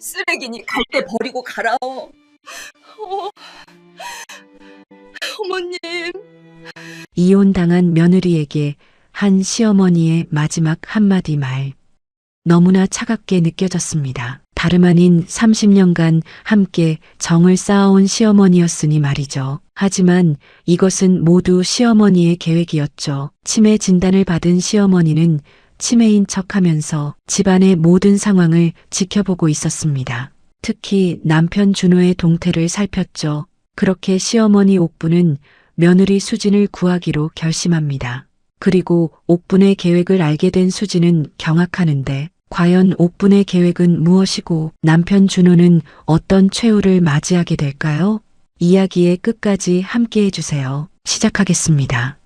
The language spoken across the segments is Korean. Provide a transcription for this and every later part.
쓰레기니 갈 때 버리고 가라오. 어, 어머님. 이혼당한 며느리에게 한 시어머니의 마지막 한마디 말. 너무나 차갑게 느껴졌습니다. 다름 아닌 30년간 함께 정을 쌓아온 시어머니였으니 말이죠. 하지만 이것은 모두 시어머니의 계획이었죠. 치매 진단을 받은 시어머니는 치매인 척하면서 집안의 모든 상황을 지켜보고 있었습니다. 특히 남편 준호의 동태를 살폈죠. 그렇게 시어머니 옥분은 며느리 수진을 구하기로 결심합니다. 그리고 옥분의 계획을 알게 된 수진은 경악하는데 과연 옥분의 계획은 무엇이고 남편 준호는 어떤 최후를 맞이하게 될까요? 이야기의 끝까지 함께 해주세요. 시작하겠습니다.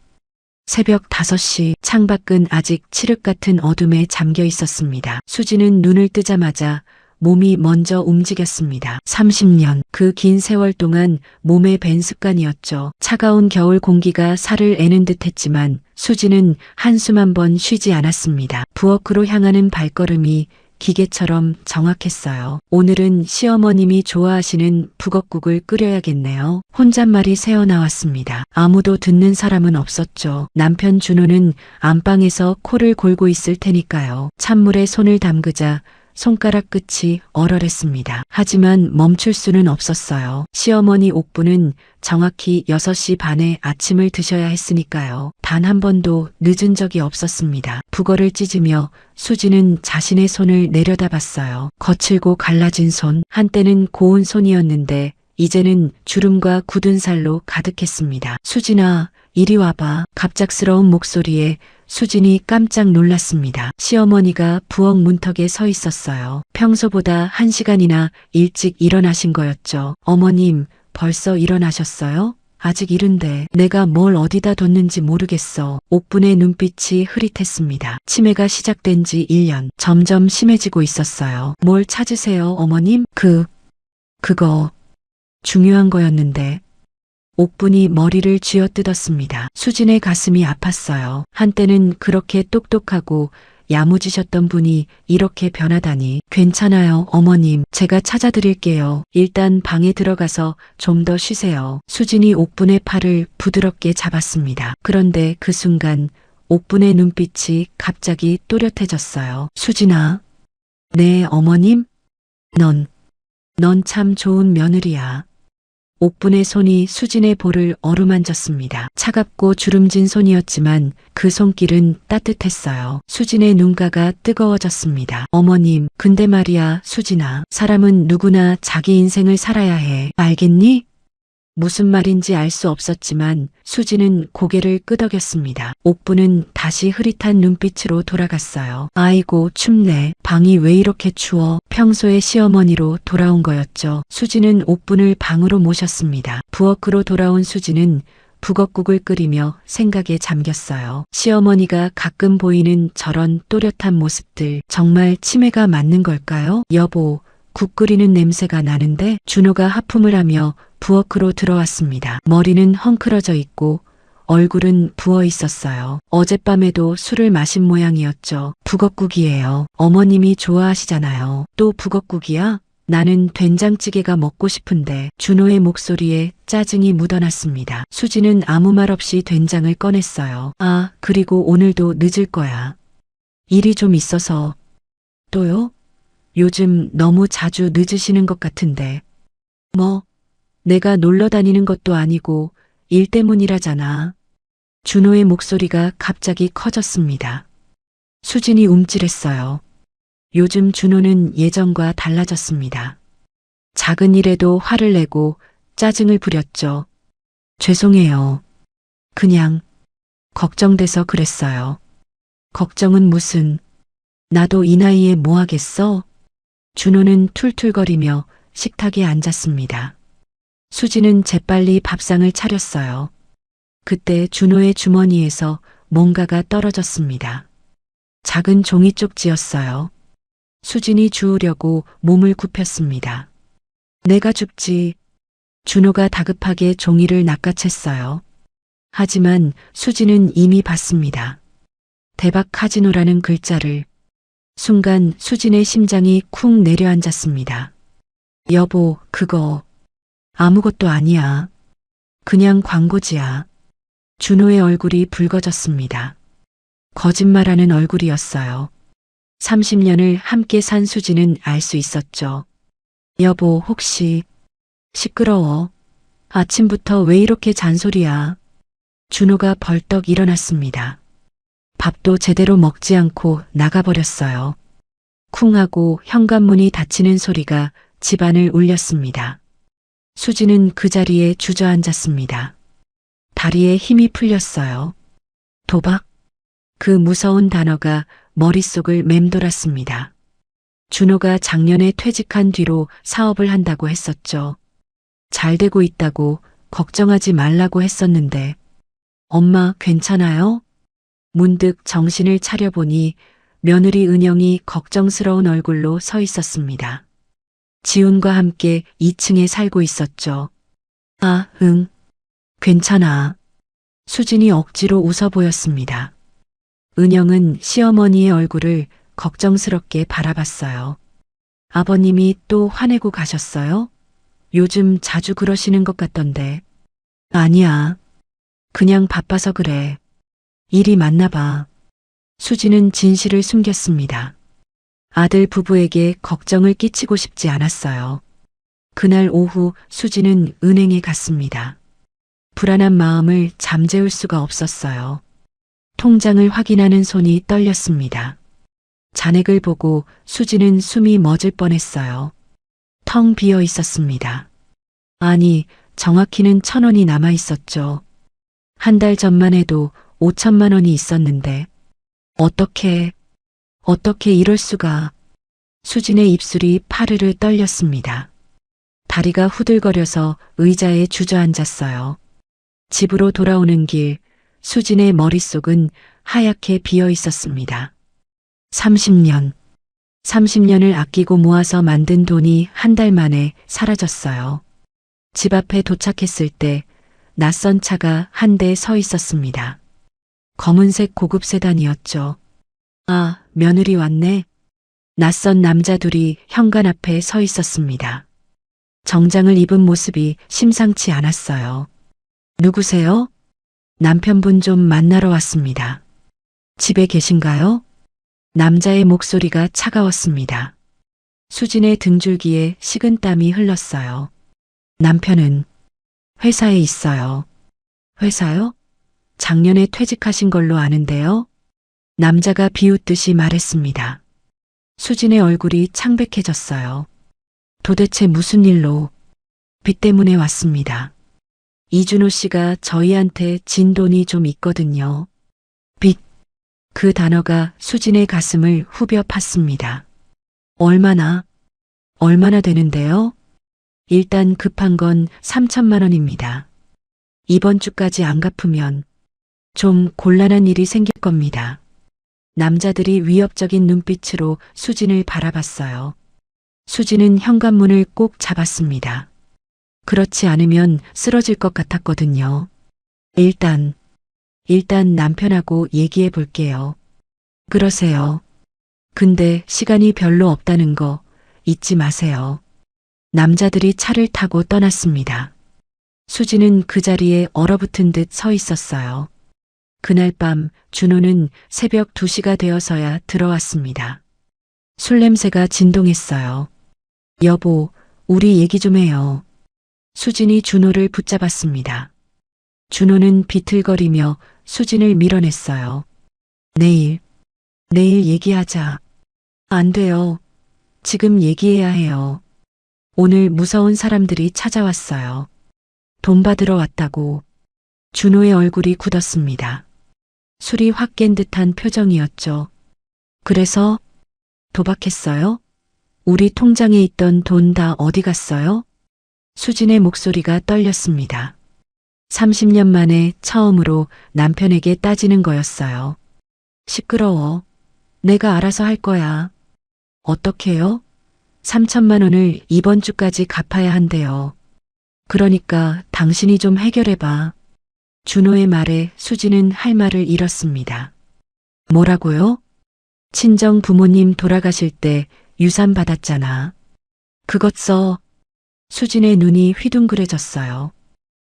새벽 5시 창밖은 아직 칠흑 같은 어둠에 잠겨 있었습니다. 수진은 눈을 뜨자마자 몸이 먼저 움직였습니다. 30년, 그 긴 세월 동안 몸에 밴 습관이었죠. 차가운 겨울 공기가 살을 애는 듯 했지만 수지는 한숨 한 번 쉬지 않았습니다. 부엌으로 향하는 발걸음이 기계처럼 정확했어요. 오늘은 시어머님이 좋아하시는 북엇국을 끓여야겠네요. 혼잣말이 새어나왔습니다. 아무도 듣는 사람은 없었죠. 남편 준호는 안방에서 코를 골고 있을 테니까요. 찬물에 손을 담그자 손가락 끝이 얼얼했습니다. 하지만 멈출 수는 없었어요. 시어머니 옥분은 정확히 6시 반에 아침을 드셔야 했으니까요. 단 한 번도 늦은 적이 없었습니다. 북어를 찢으며 수지는 자신의 손을 내려다봤어요. 거칠고 갈라진 손, 한때는 고운 손이었는데 이제는 주름과 굳은 살로 가득했습니다. 수진아, 이리 와봐. 갑작스러운 목소리에 수진이 깜짝 놀랐습니다. 시어머니가 부엌 문턱에 서 있었어요. 평소보다 1시간이나 일찍 일어나신 거였죠. 어머님, 벌써 일어나셨어요? 아직 이른데 내가 뭘 어디다 뒀는지 모르겠어. 옥분의 눈빛이 흐릿했습니다. 치매가 시작된 지 1년. 점점 심해지고 있었어요. 뭘 찾으세요, 어머님? 그거 중요한 거였는데. 옥분이 머리를 쥐어뜯었습니다. 수진의 가슴이 아팠어요. 한때는 그렇게 똑똑하고 야무지셨던 분이 이렇게 변하다니. 괜찮아요, 어머님. 제가 찾아드릴게요. 일단 방에 들어가서 좀 더 쉬세요. 수진이 옥분의 팔을 부드럽게 잡았습니다. 그런데 그 순간 옥분의 눈빛이 갑자기 또렷해졌어요. 수진아. 네, 어머님? 넌 참 좋은 며느리야. 옥분의 손이 수진의 볼을 어루만졌습니다. 차갑고 주름진 손이었지만 그 손길은 따뜻했어요. 수진의 눈가가 뜨거워졌습니다. 어머님, 근데 말이야, 수진아. 사람은 누구나 자기 인생을 살아야 해. 알겠니? 무슨 말인지 알 수 없었지만 수진은 고개를 끄덕였습니다. 옥분은 다시 흐릿한 눈빛으로 돌아갔어요. 아이고, 춥네. 방이 왜 이렇게 추워? 평소의 시어머니로 돌아온 거였죠. 수진은 옥분을 방으로 모셨습니다. 부엌으로 돌아온 수진은 북엇국을 끓이며 생각에 잠겼어요. 시어머니가 가끔 보이는 저런 또렷한 모습들, 정말 치매가 맞는 걸까요? 여보, 국 끓이는 냄새가 나는데. 준호가 하품을 하며 부엌으로 들어왔습니다. 머리는 헝클어져 있고 얼굴은 부어 있었어요. 어젯밤에도 술을 마신 모양이었죠. 북엇국이에요. 어머님이 좋아하시잖아요. 또 북엇국이야? 나는 된장찌개가 먹고 싶은데. 준호의 목소리에 짜증이 묻어났습니다. 수지는 아무 말 없이 된장을 꺼냈어요. 아, 그리고 오늘도 늦을 거야. 일이 좀 있어서. 또요? 요즘 너무 자주 늦으시는 것 같은데. 뭐? 내가 놀러 다니는 것도 아니고 일 때문이라잖아. 준호의 목소리가 갑자기 커졌습니다. 수진이 움찔했어요. 요즘 준호는 예전과 달라졌습니다. 작은 일에도 화를 내고 짜증을 부렸죠. 죄송해요. 그냥 걱정돼서 그랬어요. 걱정은 무슨. 나도 이 나이에 뭐 하겠어? 준호는 툴툴거리며 식탁에 앉았습니다. 수지는 재빨리 밥상을 차렸어요. 그때 준호의 주머니에서 뭔가가 떨어졌습니다. 작은 종이 쪽지였어요. 수진이 주우려고 몸을 굽혔습니다. 내가 줍지. 준호가 다급하게 종이를 낚아챘어요. 하지만 수진은 이미 봤습니다. 대박 카지노라는 글자를. 순간 수진의 심장이 쿵 내려앉았습니다. 여보, 그거 아무것도 아니야. 그냥 광고지야. 준호의 얼굴이 붉어졌습니다. 거짓말하는 얼굴이었어요. 30년을 함께 산 수진은 알 수 있었죠. 여보, 혹시 시끄러워. 아침부터 왜 이렇게 잔소리야? 준호가 벌떡 일어났습니다. 밥도 제대로 먹지 않고 나가버렸어요. 쿵 하고 현관문이 닫히는 소리가 집안을 울렸습니다. 수진은 그 자리에 주저앉았습니다. 다리에 힘이 풀렸어요. 도박? 그 무서운 단어가 머릿속을 맴돌았습니다. 준호가 작년에 퇴직한 뒤로 사업을 한다고 했었죠. 잘 되고 있다고 걱정하지 말라고 했었는데, 엄마 괜찮아요? 문득 정신을 차려보니 며느리 은영이 걱정스러운 얼굴로 서 있었습니다. 지훈과 함께 2층에 살고 있었죠. 아, 응. 괜찮아. 수진이 억지로 웃어 보였습니다. 은영은 시어머니의 얼굴을 걱정스럽게 바라봤어요. 아버님이 또 화내고 가셨어요? 요즘 자주 그러시는 것 같던데. 아니야. 그냥 바빠서 그래. 일이 많나 봐. 수지는 진실을 숨겼습니다. 아들 부부에게 걱정을 끼치고 싶지 않았어요. 그날 오후 수지는 은행에 갔습니다. 불안한 마음을 잠재울 수가 없었어요. 통장을 확인하는 손이 떨렸습니다. 잔액을 보고 수지는 숨이 멎을 뻔했어요. 텅 비어 있었습니다. 아니, 정확히는 1,000원이 남아 있었죠. 한 달 전만 해도 5천만 원이 있었는데, 어떻게 이럴 수가. 수진의 입술이 파르르 떨렸습니다. 다리가 후들거려서 의자에 주저앉았어요. 집으로 돌아오는 길, 수진의 머릿속은 하얗게 비어 있었습니다. 30년을 아끼고 모아서 만든 돈이 한 달 만에 사라졌어요. 집 앞에 도착했을 때 낯선 차가 한 대 서 있었습니다. 검은색 고급 세단이었죠. 아, 며느리 왔네. 낯선 남자 둘이 현관 앞에 서 있었습니다. 정장을 입은 모습이 심상치 않았어요. 누구세요? 남편분 좀 만나러 왔습니다. 집에 계신가요? 남자의 목소리가 차가웠습니다. 수진의 등줄기에 식은땀이 흘렀어요. 남편은 회사에 있어요. 회사요? 작년에 퇴직하신 걸로 아는데요. 남자가 비웃듯이 말했습니다. 수진의 얼굴이 창백해졌어요. 도대체 무슨 일로? 빚 때문에 왔습니다. 이준호 씨가 저희한테 진 돈이 좀 있거든요. 빚. 그 단어가 수진의 가슴을 후벼 팠습니다. 얼마나 되는데요? 일단 급한 건 3천만 원입니다. 이번 주까지 안 갚으면 좀 곤란한 일이 생길 겁니다. 남자들이 위협적인 눈빛으로 수진을 바라봤어요. 수진은 현관문을 꼭 잡았습니다. 그렇지 않으면 쓰러질 것 같았거든요. 일단 남편하고 얘기해 볼게요. 그러세요. 근데 시간이 별로 없다는 거 잊지 마세요. 남자들이 차를 타고 떠났습니다. 수지는 그 자리에 얼어붙은 듯 서 있었어요. 그날 밤 준호는 새벽 2시가 되어서야 들어왔습니다. 술 냄새가 진동했어요. 여보, 우리 얘기 좀 해요. 수진이 준호를 붙잡았습니다. 준호는 비틀거리며 수진을 밀어냈어요. 내일 얘기하자. 안 돼요. 지금 얘기해야 해요. 오늘 무서운 사람들이 찾아왔어요. 돈 받으러 왔다고. 준호의 얼굴이 굳었습니다. 술이 확 깬 듯한 표정이었죠. 그래서 도박했어요? 우리 통장에 있던 돈 다 어디 갔어요? 수진의 목소리가 떨렸습니다. 30년 만에 처음으로 남편에게 따지는 거였어요. 시끄러워. 내가 알아서 할 거야. 어떻게요? 3천만 원을 이번 주까지 갚아야 한대요. 그러니까 당신이 좀 해결해봐. 준호의 말에 수지는 할 말을 잃었습니다. 뭐라고요? 친정 부모님 돌아가실 때 유산 받았잖아. 그것 써. 수진의 눈이 휘둥그레졌어요.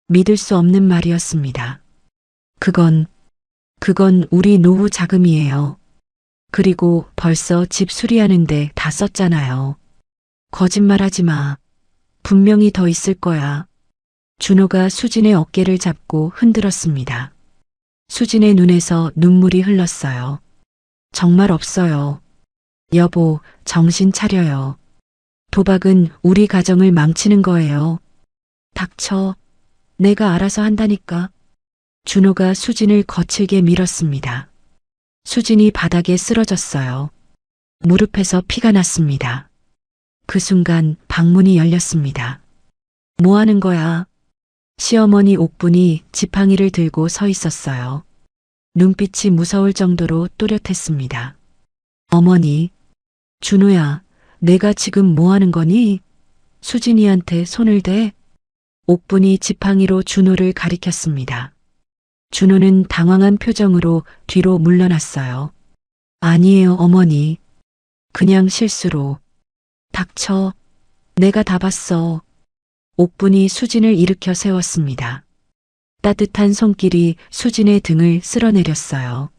믿을 수 없는 말이었습니다. 그건 우리 노후 자금이에요. 그리고 벌써 집 수리하는데 다 썼잖아요. 거짓말하지 마. 분명히 더 있을 거야. 준호가 수진의 어깨를 잡고 흔들었습니다. 수진의 눈에서 눈물이 흘렀어요. 정말 없어요. 여보, 정신 차려요. 도박은 우리 가정을 망치는 거예요. 닥쳐. 내가 알아서 한다니까. 준호가 수진을 거칠게 밀었습니다. 수진이 바닥에 쓰러졌어요. 무릎에서 피가 났습니다. 그 순간 방문이 열렸습니다. 뭐 하는 거야? 시어머니 옥분이 지팡이를 들고 서 있었어요. 눈빛이 무서울 정도로 또렷했습니다. 어머니, 준호야, 내가 지금 뭐 하는 거니? 수진이한테 손을 대? 옥분이 지팡이로 준호를 가리켰습니다. 준호는 당황한 표정으로 뒤로 물러났어요. 아니에요, 어머니. 그냥 실수로. 닥쳐. 내가 다 봤어. 옥분이 수진을 일으켜 세웠습니다. 따뜻한 손길이 수진의 등을 쓸어내렸어요.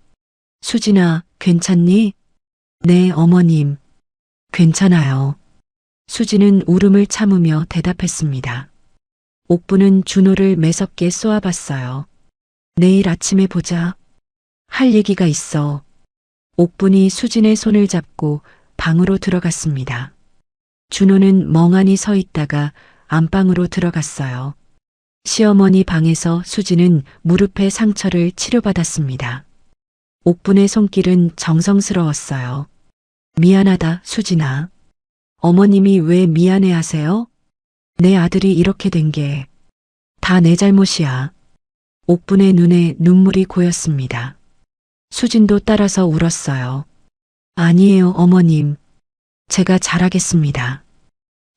수진아, 괜찮니? 네, 어머님. 괜찮아요. 수진은 울음을 참으며 대답했습니다. 옥분은 준호를 매섭게 쏘아봤어요. 내일 아침에 보자. 할 얘기가 있어. 옥분이 수진의 손을 잡고 방으로 들어갔습니다. 준호는 멍하니 서 있다가 안방으로 들어갔어요. 시어머니 방에서 수진은 무릎의 상처를 치료받았습니다. 옥분의 손길은 정성스러웠어요. 미안하다, 수진아. 어머님이 왜 미안해 하세요? 내 아들이 이렇게 된 게 다 내 잘못이야. 옥분의 눈에 눈물이 고였습니다. 수진도 따라서 울었어요. 아니에요, 어머님. 제가 잘하겠습니다.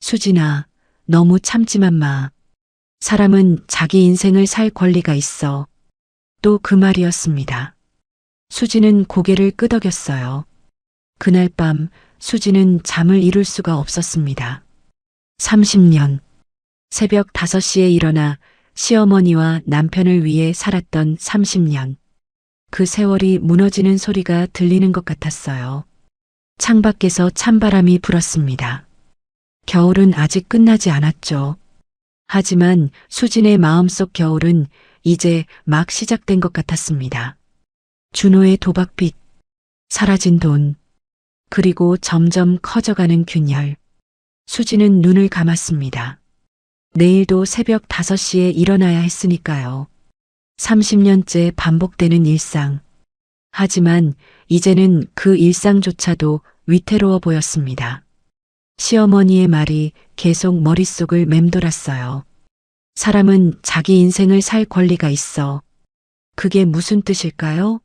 수진아, 너무 참지만 마. 사람은 자기 인생을 살 권리가 있어. 또 그 말이었습니다. 수진은 고개를 끄덕였어요. 그날 밤 수진은 잠을 이룰 수가 없었습니다. 30년. 새벽 5시에 일어나 시어머니와 남편을 위해 살았던 30년. 그 세월이 무너지는 소리가 들리는 것 같았어요. 창밖에서 찬바람이 불었습니다. 겨울은 아직 끝나지 않았죠. 하지만 수진의 마음속 겨울은 이제 막 시작된 것 같았습니다. 준호의 도박빚, 사라진 돈, 그리고 점점 커져가는 균열. 수진은 눈을 감았습니다. 내일도 새벽 5시에 일어나야 했으니까요. 30년째 반복되는 일상. 하지만 이제는 그 일상조차도 위태로워 보였습니다. 시어머니의 말이 계속 머릿속을 맴돌았어요. 사람은 자기 인생을 살 권리가 있어. 그게 무슨 뜻일까요?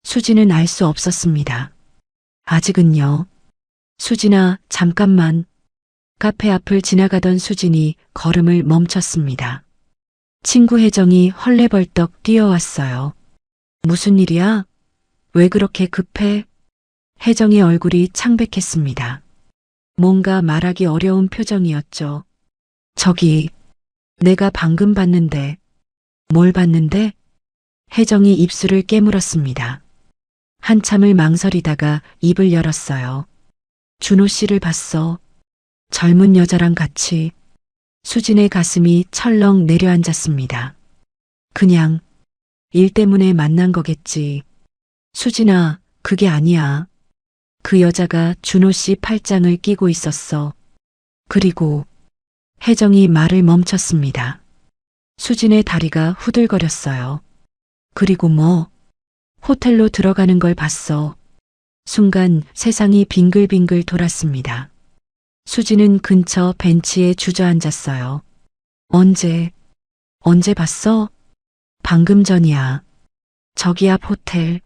수진은 알 수 없었습니다. 아직은요. 수진아, 잠깐만. 카페 앞을 지나가던 수진이 걸음을 멈췄습니다. 친구 혜정이 헐레벌떡 뛰어왔어요. 무슨 일이야? 왜 그렇게 급해? 혜정의 얼굴이 창백했습니다. 뭔가 말하기 어려운 표정이었죠. 저기, 내가 방금 봤는데. 뭘 봤는데? 혜정이 입술을 깨물었습니다. 한참을 망설이다가 입을 열었어요. 준호 씨를 봤어. 젊은 여자랑 같이. 수진의 가슴이 철렁 내려앉았습니다. 그냥 일 때문에 만난 거겠지. 수진아, 그게 아니야. 그 여자가 준호 씨 팔짱을 끼고 있었어. 그리고 혜정이 말을 멈췄습니다. 수진의 다리가 후들거렸어요. 그리고 뭐? 호텔로 들어가는 걸 봤어. 순간 세상이 빙글빙글 돌았습니다. 수진은 근처 벤치에 주저앉았어요. 언제 봤어? 방금 전이야. 저기 앞 호텔.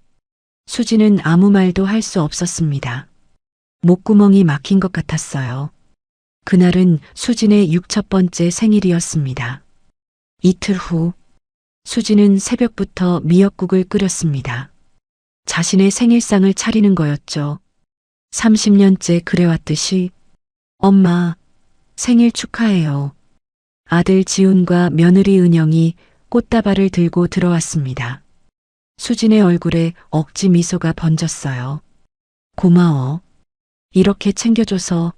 수진은 아무 말도 할 수 없었습니다. 목구멍이 막힌 것 같았어요. 그날은 수진의 6번째 생일이었습니다. 이틀 후, 수진은 새벽부터 미역국을 끓였습니다. 자신의 생일상을 차리는 거였죠. 30년째 그래왔듯이 엄마, 생일 축하해요. 아들 지훈과 며느리 은영이 꽃다발을 들고 들어왔습니다. 수진의 얼굴에 억지 미소가 번졌어요. 고마워. 이렇게 챙겨줘서.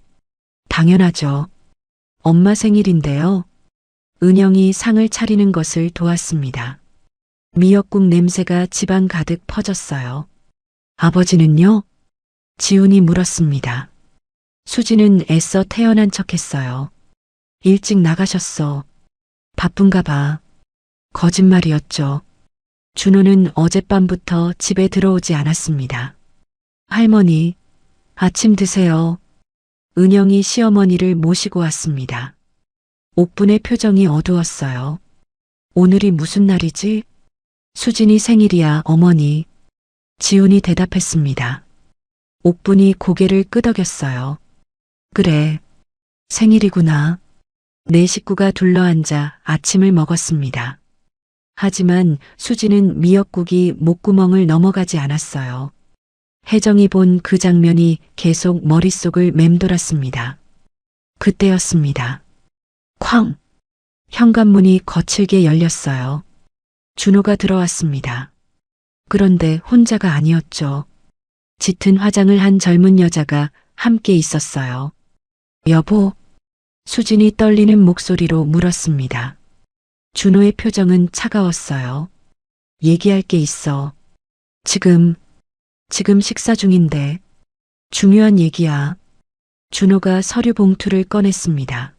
당연하죠. 엄마 생일인데요. 은영이 상을 차리는 것을 도왔습니다. 미역국 냄새가 집안 가득 퍼졌어요. 아버지는요? 지훈이 물었습니다. 수진은 애써 태어난 척했어요. 일찍 나가셨어. 바쁜가 봐. 거짓말이었죠. 준호는 어젯밤부터 집에 들어오지 않았습니다. 할머니, 아침 드세요. 은영이 시어머니를 모시고 왔습니다. 옥분의 표정이 어두웠어요. 오늘이 무슨 날이지? 수진이 생일이야, 어머니. 지훈이 대답했습니다. 옥분이 고개를 끄덕였어요. 그래, 생일이구나. 네 식구가 둘러앉아 아침을 먹었습니다. 하지만 수진은 미역국이 목구멍을 넘어가지 않았어요. 혜정이 본 그 장면이 계속 머릿속을 맴돌았습니다. 그때였습니다. 쾅! 현관문이 거칠게 열렸어요. 준호가 들어왔습니다. 그런데 혼자가 아니었죠. 짙은 화장을 한 젊은 여자가 함께 있었어요. 여보, 수진이 떨리는 목소리로 물었습니다. 준호의 표정은 차가웠어요. 얘기할 게 있어. 지금 식사 중인데. 중요한 얘기야. 준호가 서류 봉투를 꺼냈습니다.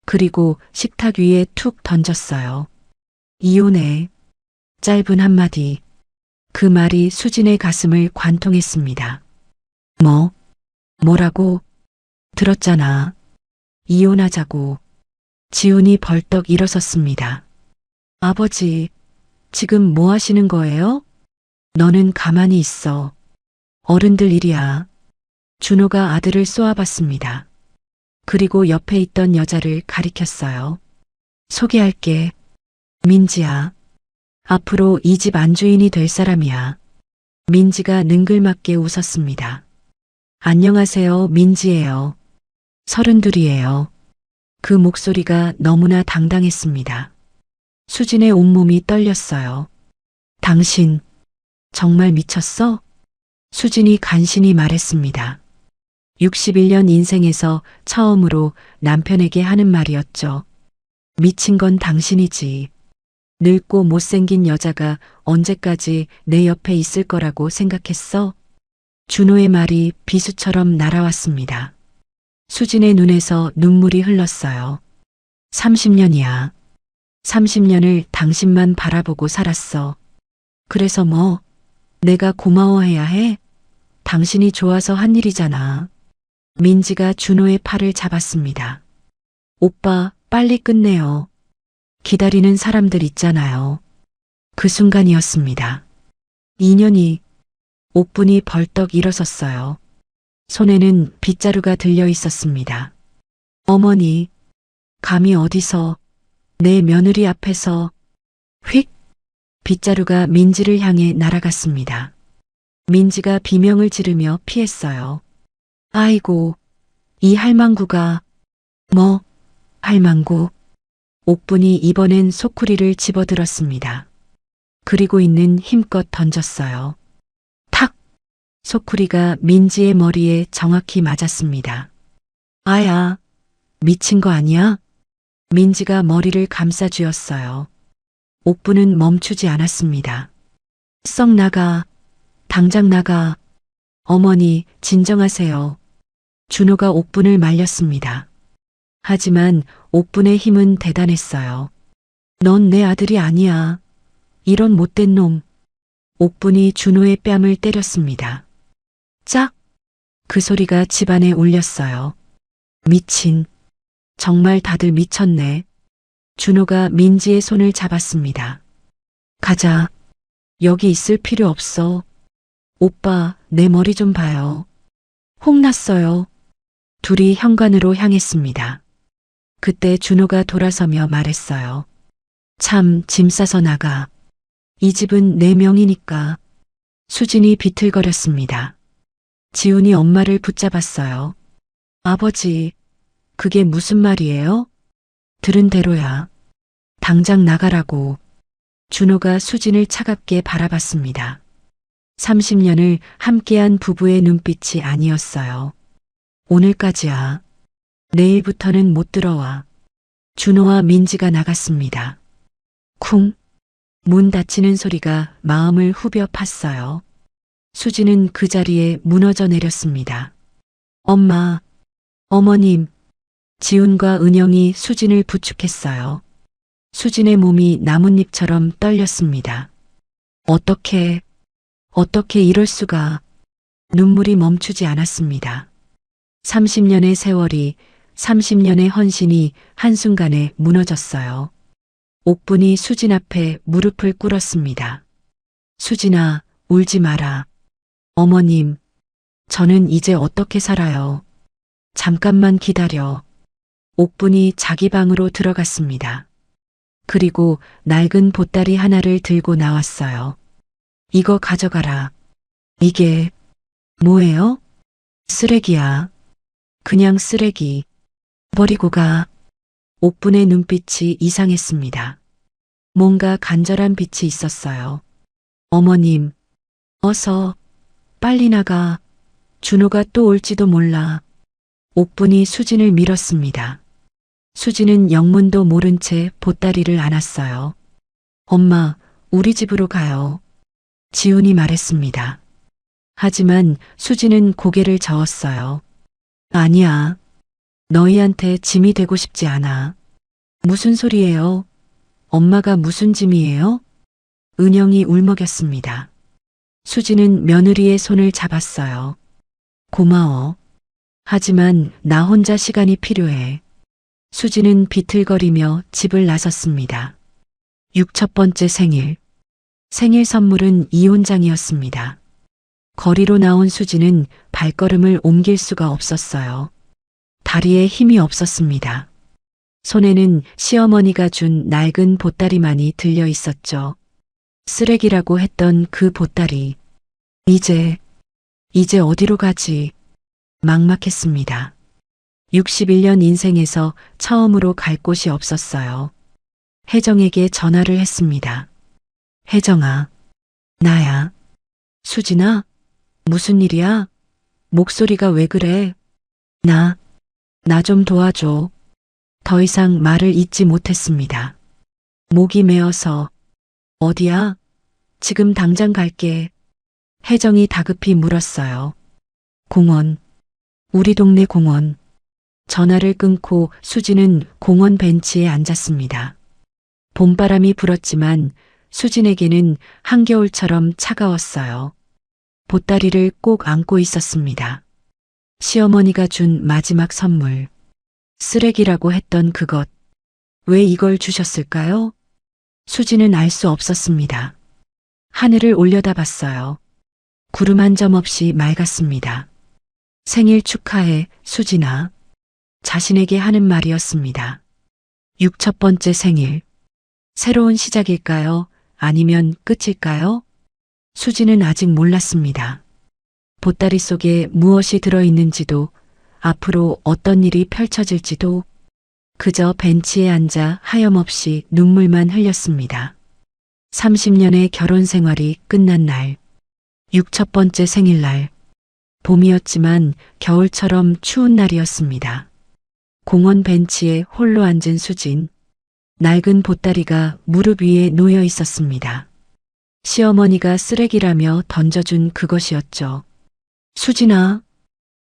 그리고 식탁 위에 툭 던졌어요. 이혼해. 짧은 한마디. 그 말이 수진의 가슴을 관통했습니다. 뭐라고? 들었잖아. 이혼하자고. 지훈이 벌떡 일어섰습니다. 아버지, 지금 뭐 하시는 거예요? 너는 가만히 있어. 어른들 일이야. 준호가 아들을 쏘아봤습니다. 그리고 옆에 있던 여자를 가리켰어요. 소개할게. 민지야. 앞으로 이 집 안주인이 될 사람이야. 민지가 능글맞게 웃었습니다. 안녕하세요, 민지예요. 32이에요. 그 목소리가 너무나 당당했습니다. 수진의 온몸이 떨렸어요. 당신, 정말 미쳤어? 수진이 간신히 말했습니다. 61년 인생에서 처음으로 남편에게 하는 말이었죠. 미친 건 당신이지. 늙고 못생긴 여자가 언제까지 내 옆에 있을 거라고 생각했어? 준호의 말이 비수처럼 날아왔습니다. 수진의 눈에서 눈물이 흘렀어요. 30년이야. 30년을 당신만 바라보고 살았어. 그래서 뭐, 내가 고마워해야 해? 당신이 좋아서 한 일이잖아. 민지가 준호의 팔을 잡았습니다. 오빠, 빨리 끝내요. 기다리는 사람들 있잖아요. 그 순간이었습니다. 2년이, 옥분이 벌떡 일어섰어요. 손에는 빗자루가 들려 있었습니다. 어머니, 감히 어디서, 내 며느리 앞에서, 휙! 빗자루가 민지를 향해 날아갔습니다. 민지가 비명을 지르며 피했어요. 아이고, 이 할망구가, 할망구. 옥분이 이번엔 소쿠리를 집어들었습니다. 그리고 있는 힘껏 던졌어요. 탁! 소쿠리가 민지의 머리에 정확히 맞았습니다. 아야, 미친 거 아니야? 민지가 머리를 감싸쥐었어요. 옥분은 멈추지 않았습니다. 썩 나가. 당장 나가. 어머니, 진정하세요. 준호가 옥분을 말렸습니다. 하지만 옥분의 힘은 대단했어요. 넌 내 아들이 아니야. 이런 못된 놈. 옥분이 준호의 뺨을 때렸습니다. 짝! 그 소리가 집안에 울렸어요. 미친. 정말 다들 미쳤네. 준호가 민지의 손을 잡았습니다. 가자. 여기 있을 필요 없어. 오빠, 내 머리 좀 봐요. 혼났어요. 둘이 현관으로 향했습니다. 그때 준호가 돌아서며 말했어요. 참, 짐 싸서 나가. 이 집은 내 명이니까. 수진이 비틀거렸습니다. 지훈이 엄마를 붙잡았어요. 아버지, 그게 무슨 말이에요? 들은 대로야. 당장 나가라고. 준호가 수진을 차갑게 바라봤습니다. 30년을 함께한 부부의 눈빛이 아니었어요. 오늘까지야. 내일부터는 못 들어와. 준호와 민지가 나갔습니다. 쿵. 문 닫히는 소리가 마음을 후벼 팠어요. 수진은 그 자리에 무너져 내렸습니다. 엄마, 어머님, 지훈과 은영이 수진을 부축했어요. 수진의 몸이 나뭇잎처럼 떨렸습니다. 어떻게 이럴 수가. 눈물이 멈추지 않았습니다. 30년의 세월이, 30년의 헌신이 한순간에 무너졌어요. 옥분이 수진 앞에 무릎을 꿇었습니다. 수진아, 울지 마라. 어머님, 저는 이제 어떻게 살아요? 잠깐만 기다려. 옥분이 자기 방으로 들어갔습니다. 그리고 낡은 보따리 하나를 들고 나왔어요. 이거 가져가라. 이게 뭐예요? 쓰레기야. 그냥 쓰레기. 버리고 가. 옥분의 눈빛이 이상했습니다. 뭔가 간절한 빛이 있었어요. 어머님, 어서 빨리 나가. 준호가 또 올지도 몰라. 옥분이 수진을 밀었습니다. 수진은 영문도 모른 채 보따리를 안았어요. 엄마, 우리 집으로 가요. 지훈이 말했습니다. 하지만 수진은 고개를 저었어요. 아니야. 너희한테 짐이 되고 싶지 않아. 무슨 소리예요? 엄마가 무슨 짐이에요? 은영이 울먹였습니다. 수진은 며느리의 손을 잡았어요. 고마워. 하지만 나 혼자 시간이 필요해. 수진은 비틀거리며 집을 나섰습니다. 6첫 번째 생일. 생일 선물은 이혼장이었습니다. 거리로 나온 수진은 발걸음을 옮길 수가 없었어요. 다리에 힘이 없었습니다. 손에는 시어머니가 준 낡은 보따리만이 들려 있었죠. 쓰레기라고 했던 그 보따리. 이제 어디로 가지? 막막했습니다. 61년 인생에서 처음으로 갈 곳이 없었어요. 혜정에게 전화를 했습니다. 혜정아, 나야. 수진아, 무슨 일이야? 목소리가 왜 그래? 나 좀 도와줘. 더 이상 말을 잇지 못했습니다. 목이 메어서. 어디야? 지금 당장 갈게. 혜정이 다급히 물었어요. 공원. 우리 동네 공원. 전화를 끊고 수진은 공원 벤치에 앉았습니다. 봄바람이 불었지만 수진에게는 한겨울처럼 차가웠어요. 보따리를 꼭 안고 있었습니다. 시어머니가 준 마지막 선물. 쓰레기라고 했던 그것. 왜 이걸 주셨을까요? 수진은 알 수 없었습니다. 하늘을 올려다봤어요. 구름 한 점 없이 맑았습니다. 생일 축하해, 수진아. 자신에게 하는 말이었습니다. 6첫 번째 생일. 새로운 시작일까요? 아니면 끝일까요? 수진은 아직 몰랐습니다. 보따리 속에 무엇이 들어있는지도, 앞으로 어떤 일이 펼쳐질지도, 그저 벤치에 앉아 하염없이 눈물만 흘렸습니다. 30년의 결혼 생활이 끝난 날. 6첫 번째 생일날. 봄이었지만 겨울처럼 추운 날이었습니다. 공원 벤치에 홀로 앉은 수진. 낡은 보따리가 무릎 위에 놓여 있었습니다. 시어머니가 쓰레기라며 던져준 그것이었죠. 수진아.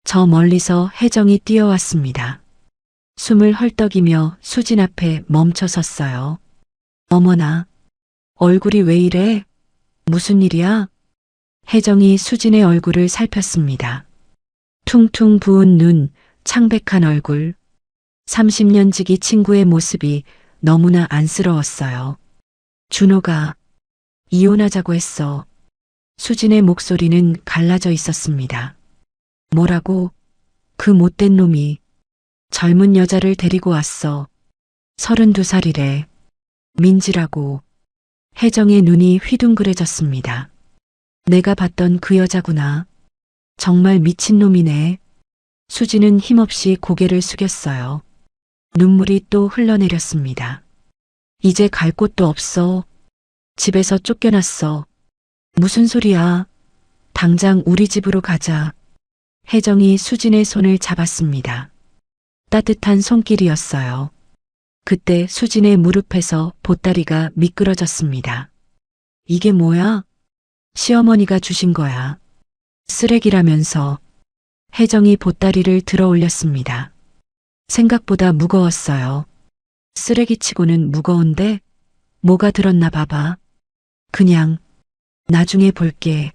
저 멀리서 혜정이 뛰어왔습니다. 숨을 헐떡이며 수진 앞에 멈춰 섰어요. 어머나, 얼굴이 왜 이래? 무슨 일이야? 혜정이 수진의 얼굴을 살폈습니다. 퉁퉁 부은 눈, 창백한 얼굴. 30년 지기 친구의 모습이 너무나 안쓰러웠어요. 준호가 이혼하자고 했어. 수진의 목소리는 갈라져 있었습니다. 뭐라고? 그 못된 놈이 젊은 여자를 데리고 왔어. 32살이래. 민지라고. 혜정의 눈이 휘둥그레졌습니다. 내가 봤던 그 여자구나. 정말 미친놈이네. 수지는 힘없이 고개를 숙였어요. 눈물이 또 흘러내렸습니다. 이제 갈 곳도 없어. 집에서 쫓겨났어. 무슨 소리야. 당장 우리 집으로 가자. 혜정이 수진의 손을 잡았습니다. 따뜻한 손길이었어요. 그때 수진의 무릎에서 보따리가 미끄러졌습니다. 이게 뭐야? 시어머니가 주신 거야. 쓰레기라면서. 혜정이 보따리를 들어 올렸습니다. 생각보다 무거웠어요. 쓰레기치고는 무거운데 뭐가 들었나 봐봐. 그냥 나중에 볼게.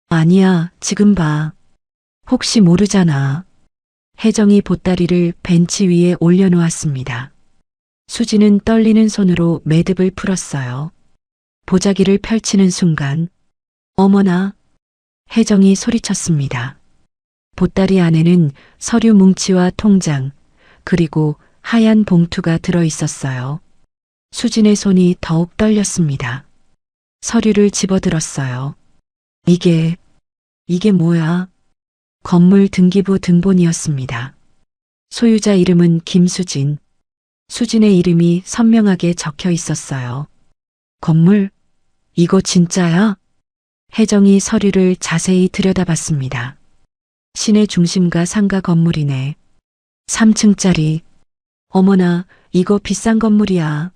아니야, 지금 봐. 혹시 모르잖아. 혜정이 보따리를 벤치 위에 올려놓았습니다. 수지는 떨리는 손으로 매듭을 풀었어요. 보자기를 펼치는 순간 어머나. 혜정이 소리쳤습니다. 보따리 안에는 서류 뭉치와 통장, 그리고 하얀 봉투가 들어 있었어요. 수진의 손이 더욱 떨렸습니다. 서류를 집어들었어요. 이게 뭐야? 건물 등기부 등본이었습니다. 소유자 이름은 김수진. 수진의 이름이 선명하게 적혀 있었어요. 건물? 이거 진짜야? 혜정이 서류를 자세히 들여다봤습니다. 시내 중심가 상가 건물이네. 3층짜리. 어머나, 이거 비싼 건물이야.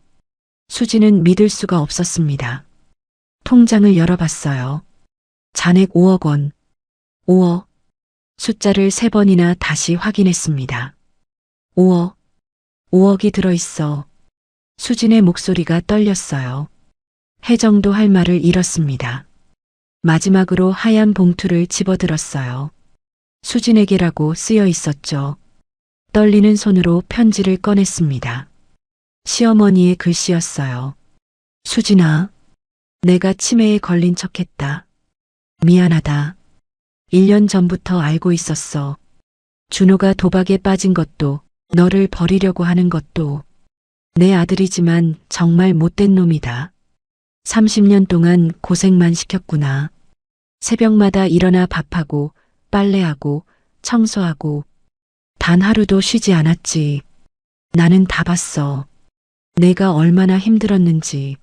수지는 믿을 수가 없었습니다. 통장을 열어봤어요. 잔액 5억 원. 5억. 숫자를 3번이나 다시 확인했습니다. 5억. 5억이 들어있어. 수진의 목소리가 떨렸어요. 혜정도 할 말을 잃었습니다. 마지막으로 하얀 봉투를 집어들었어요. 수진에게라고 쓰여 있었죠. 떨리는 손으로 편지를 꺼냈습니다. 시어머니의 글씨였어요. 수진아, 내가 치매에 걸린 척했다. 미안하다. 1년 전부터 알고 있었어. 준호가 도박에 빠진 것도, 너를 버리려고 하는 것도. 내 아들이지만 정말 못된 놈이다. 30년 동안 고생만 시켰구나. 새벽마다 일어나 밥하고, 빨래하고, 청소하고. 단 하루도 쉬지 않았지. 나는 다 봤어. 내가 얼마나 힘들었는지.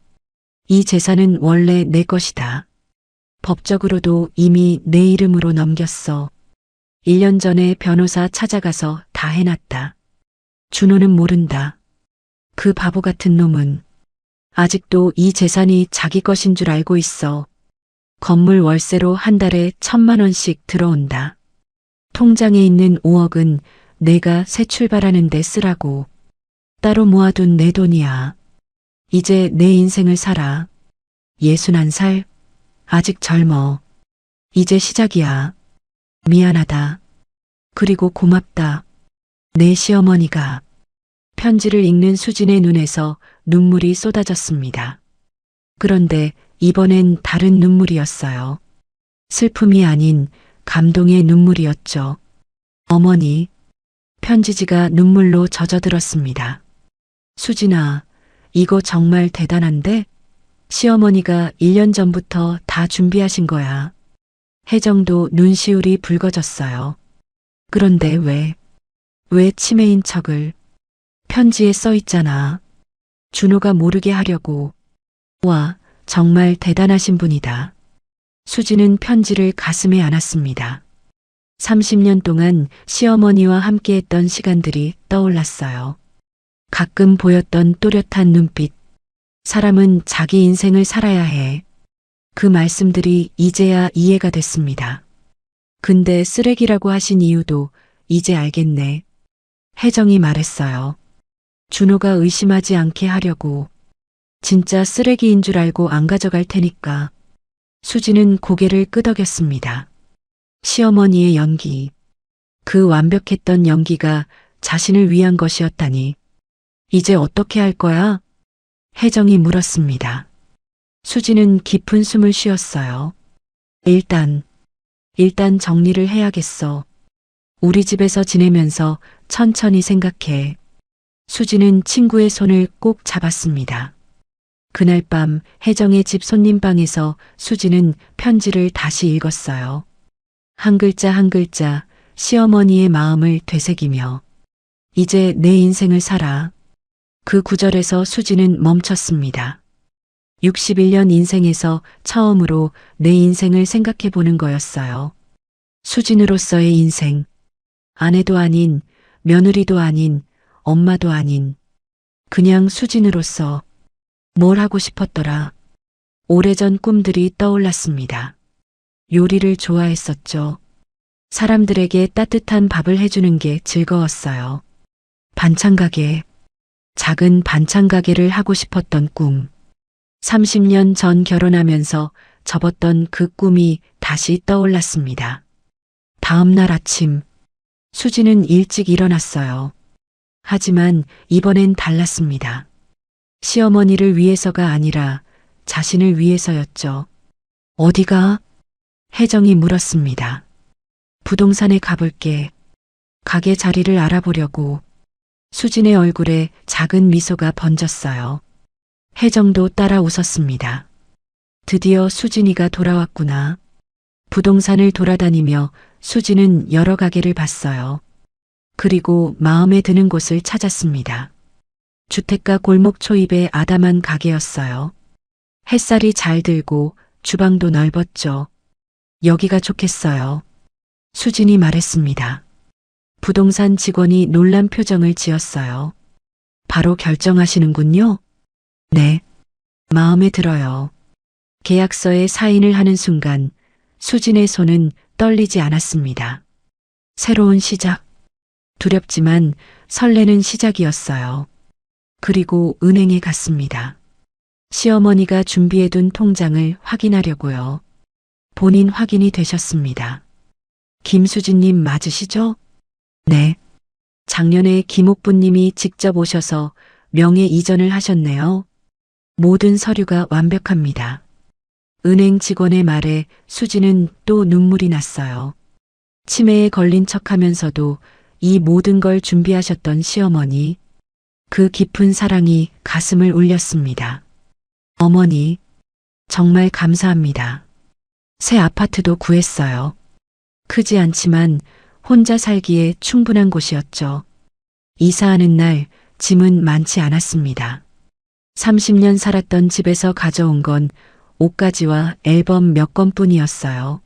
이 재산은 원래 내 것이다. 법적으로도 이미 내 이름으로 넘겼어. 1년 전에 변호사 찾아가서 다 해놨다. 준호는 모른다. 그 바보 같은 놈은 아직도 이 재산이 자기 것인 줄 알고 있어. 건물 월세로 한 달에 1,000만 원씩 들어온다. 통장에 있는 5억은 내가 새 출발하는데 쓰라고. 따로 모아둔 내 돈이야. 이제 내 인생을 살아. 61살? 아직 젊어. 이제 시작이야. 미안하다. 그리고 고맙다. 내 시어머니가. 편지를 읽는 수진의 눈에서 눈물이 쏟아졌습니다. 그런데 이번엔 다른 눈물이었어요. 슬픔이 아닌 감동의 눈물이었죠. 어머니. 편지지가 눈물로 젖어들었습니다. 수진아, 이거 정말 대단한데? 시어머니가 1년 전부터 다 준비하신 거야. 혜정도 눈시울이 붉어졌어요. 그런데 왜 치매인 척을? 편지에 써 있잖아. 준호가 모르게 하려고. 와, 정말 대단하신 분이다. 수지는 편지를 가슴에 안았습니다. 30년 동안 시어머니와 함께했던 시간들이 떠올랐어요. 가끔 보였던 또렷한 눈빛. 사람은 자기 인생을 살아야 해. 그 말씀들이 이제야 이해가 됐습니다. 근데 쓰레기라고 하신 이유도 이제 알겠네. 혜정이 말했어요. 준호가 의심하지 않게 하려고. 진짜 쓰레기인 줄 알고 안 가져갈 테니까. 수지는 고개를 끄덕였습니다. 시어머니의 연기. 그 완벽했던 연기가 자신을 위한 것이었다니. 이제 어떻게 할 거야? 혜정이 물었습니다. 수지는 깊은 숨을 쉬었어요. 일단 정리를 해야겠어. 우리 집에서 지내면서 천천히 생각해. 수지는 친구의 손을 꼭 잡았습니다. 그날 밤 혜정의 집 손님방에서 수지는 편지를 다시 읽었어요. 한 글자 한 글자 시어머니의 마음을 되새기며 이제 내 인생을 살아. 그 구절에서 수지는 멈췄습니다. 61년 인생에서 처음으로 내 인생을 생각해 보는 거였어요. 수진으로서의 인생. 아내도 아닌, 며느리도 아닌, 엄마도 아닌, 그냥 수진으로서 뭘 하고 싶었더라. 오래전 꿈들이 떠올랐습니다. 요리를 좋아했었죠. 사람들에게 따뜻한 밥을 해주는 게 즐거웠어요. 반찬 가게, 작은 반찬 가게를 하고 싶었던 꿈. 30년 전 결혼하면서 접었던 그 꿈이 다시 떠올랐습니다. 다음 날 아침, 수지는 일찍 일어났어요. 하지만 이번엔 달랐습니다. 시어머니를 위해서가 아니라 자신을 위해서였죠. 어디가? 혜정이 물었습니다. 부동산에 가볼게. 가게 자리를 알아보려고. 수진의 얼굴에 작은 미소가 번졌어요. 혜정도 따라 웃었습니다. 드디어 수진이가 돌아왔구나. 부동산을 돌아다니며 수진은 여러 가게를 봤어요. 그리고 마음에 드는 곳을 찾았습니다. 주택가 골목 초입의 아담한 가게였어요. 햇살이 잘 들고 주방도 넓었죠. 여기가 좋겠어요. 수진이 말했습니다. 부동산 직원이 놀란 표정을 지었어요. 바로 결정하시는군요. 네. 마음에 들어요. 계약서에 사인을 하는 순간 수진의 손은 떨리지 않았습니다. 새로운 시작. 두렵지만 설레는 시작이었어요. 그리고 은행에 갔습니다. 시어머니가 준비해둔 통장을 확인하려고요. 본인 확인이 되셨습니다. 김수진님 맞으시죠? 네. 작년에 김옥부님이 직접 오셔서 명예 이전을 하셨네요. 모든 서류가 완벽합니다. 은행 직원의 말에 수지는 또 눈물이 났어요. 치매에 걸린 척하면서도 이 모든 걸 준비하셨던 시어머니. 그 깊은 사랑이 가슴을 울렸습니다. 어머니, 정말 감사합니다. 새 아파트도 구했어요. 크지 않지만 혼자 살기에 충분한 곳이었죠. 이사하는 날 짐은 많지 않았습니다. 30년 살았던 집에서 가져온 건 옷가지와 앨범 몇 건뿐이었어요.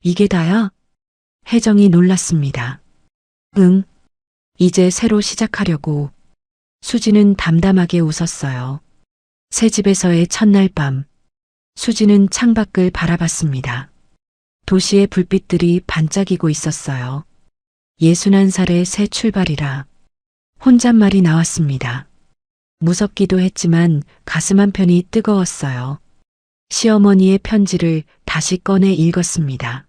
이게 다야? 혜정이 놀랐습니다. 응, 이제 새로 시작하려고. 수지는 담담하게 웃었어요. 새 집에서의 첫날 밤, 수지는 창밖을 바라봤습니다. 도시의 불빛들이 반짝이고 있었어요. 61살의 새 출발이라 혼잣말이 나왔습니다. 무섭기도 했지만 가슴 한편이 뜨거웠어요. 시어머니의 편지를 다시 꺼내 읽었습니다.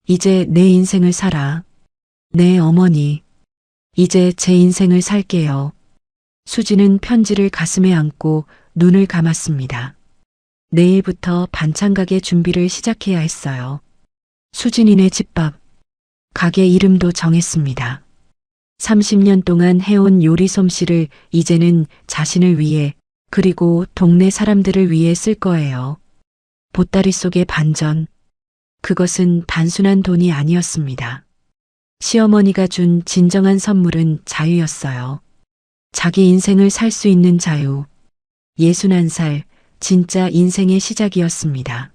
이제 내 인생을 살아. 네, 어머니. 이제 제 인생을 살게요. 수지는 편지를 가슴에 안고 눈을 감았습니다. 내일부터 반찬 가게 준비를 시작해야 했어요. 수진이네 집밥. 가게 이름도 정했습니다. 30년 동안 해온 요리 솜씨를 이제는 자신을 위해 그리고 동네 사람들을 위해 쓸 거예요. 보따리 속의 반전. 그것은 단순한 돈이 아니었습니다. 시어머니가 준 진정한 선물은 자유였어요. 자기 인생을 살 수 있는 자유. 61살, 진짜 인생의 시작이었습니다.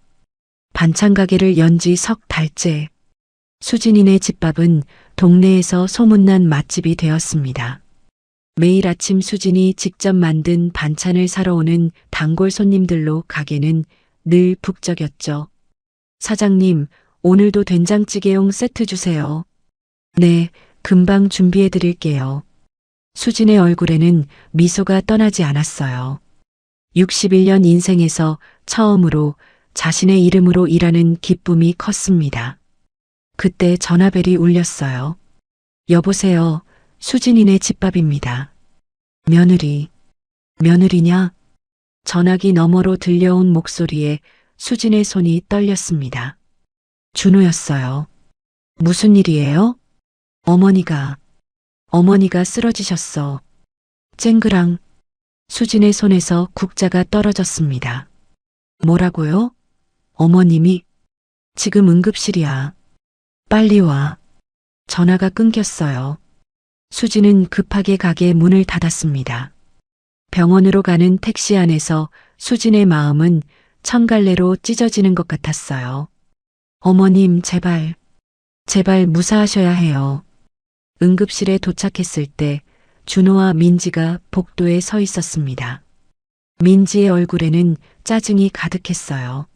반찬 가게를 연 지 석 달째. 수진이네 집밥은 동네에서 소문난 맛집이 되었습니다. 매일 아침 수진이 직접 만든 반찬을 사러 오는 단골 손님들로 가게는 늘 북적였죠. 사장님, 오늘도 된장찌개용 세트 주세요. 네, 금방 준비해 드릴게요. 수진의 얼굴에는 미소가 떠나지 않았어요. 61년 인생에서 처음으로 자신의 이름으로 일하는 기쁨이 컸습니다. 그때 전화벨이 울렸어요. 여보세요, 수진이네 집밥입니다. 며느리, 며느리냐? 전화기 너머로 들려온 목소리에 수진의 손이 떨렸습니다. 준호였어요. 무슨 일이에요? 어머니가 쓰러지셨어. 쨍그랑. 수진의 손에서 국자가 떨어졌습니다. 뭐라고요? 어머님이? 지금 응급실이야. 빨리 와. 전화가 끊겼어요. 수진은 급하게 가게 문을 닫았습니다. 병원으로 가는 택시 안에서 수진의 마음은 천갈래로 찢어지는 것 같았어요. 어머님, 제발, 제발 무사하셔야 해요. 응급실에 도착했을 때 준호와 민지가 복도에 서 있었습니다. 민지의 얼굴에는 짜증이 가득했어요.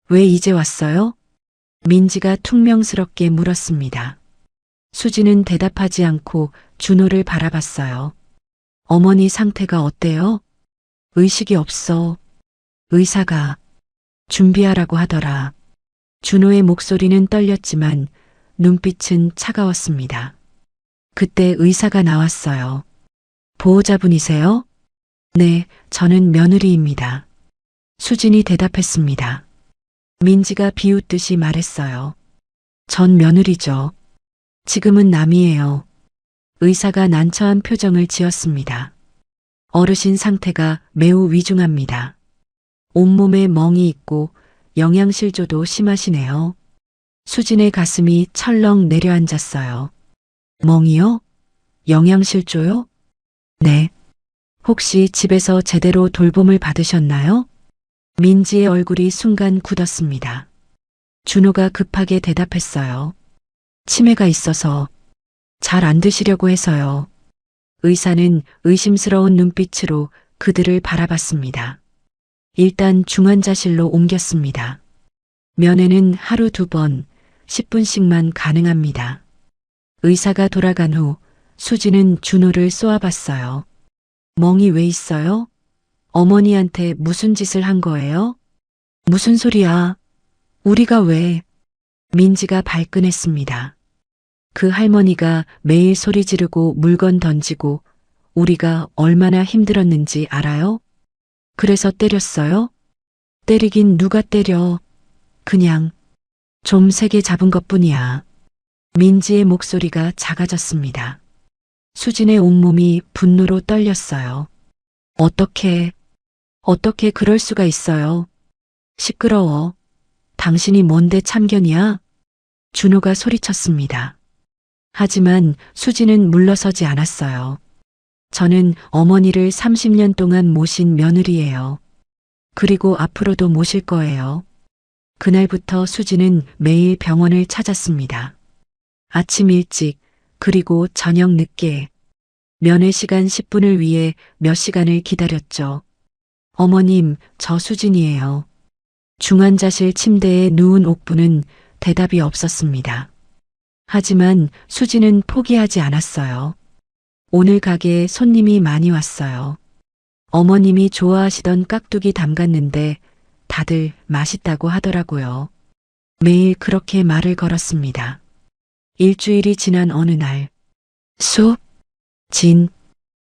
왜 이제 왔어요? 민지가 퉁명스럽게 물었습니다. 수지는 대답하지 않고 준호를 바라봤어요. 어머니 상태가 어때요? 의식이 없어. 의사가 준비하라고 하더라. 준호의 목소리는 떨렸지만 눈빛은 차가웠습니다. 그때 의사가 나왔어요. 보호자분이세요? 네, 저는 며느리입니다. 수진이 대답했습니다. 민지가 비웃듯이 말했어요. 전 며느리죠. 지금은 남이에요. 의사가 난처한 표정을 지었습니다. 어르신 상태가 매우 위중합니다. 온몸에 멍이 있고 영양실조도 심하시네요. 수진의 가슴이 철렁 내려앉았어요. 멍이요? 영양실조요? 네. 혹시 집에서 제대로 돌봄을 받으셨나요? 민지의 얼굴이 순간 굳었습니다. 준호가 급하게 대답했어요. 치매가 있어서 잘 안 드시려고 해서요. 의사는 의심스러운 눈빛으로 그들을 바라봤습니다. 일단 중환자실로 옮겼습니다. 면회는 하루 2번, 10분씩만 가능합니다. 의사가 돌아간 후 수지는 준호를 쏘아봤어요. 멍이 왜 있어요? 어머니한테 무슨 짓을 한 거예요? 무슨 소리야? 우리가 왜? 민지가 발끈했습니다. 그 할머니가 매일 소리 지르고 물건 던지고 우리가 얼마나 힘들었는지 알아요? 그래서 때렸어요? 때리긴 누가 때려. 그냥 좀 세게 잡은 것뿐이야. 민지의 목소리가 작아졌습니다. 수진의 온몸이 분노로 떨렸어요. 어떻게 그럴 수가 있어요? 시끄러워. 당신이 뭔데 참견이야? 준호가 소리쳤습니다. 하지만 수진은 물러서지 않았어요. 저는 어머니를 30년 동안 모신 며느리예요. 그리고 앞으로도 모실 거예요. 그날부터 수진은 매일 병원을 찾았습니다. 아침 일찍, 그리고 저녁 늦게. 면회 시간 10분을 위해 몇 시간을 기다렸죠. 어머님, 저 수진이에요. 중환자실 침대에 누운 옥부는 대답이 없었습니다. 하지만 수진은 포기하지 않았어요. 오늘 가게에 손님이 많이 왔어요. 어머님이 좋아하시던 깍두기 담갔는데 다들 맛있다고 하더라고요. 매일 그렇게 말을 걸었습니다. 일주일이 지난 어느 날,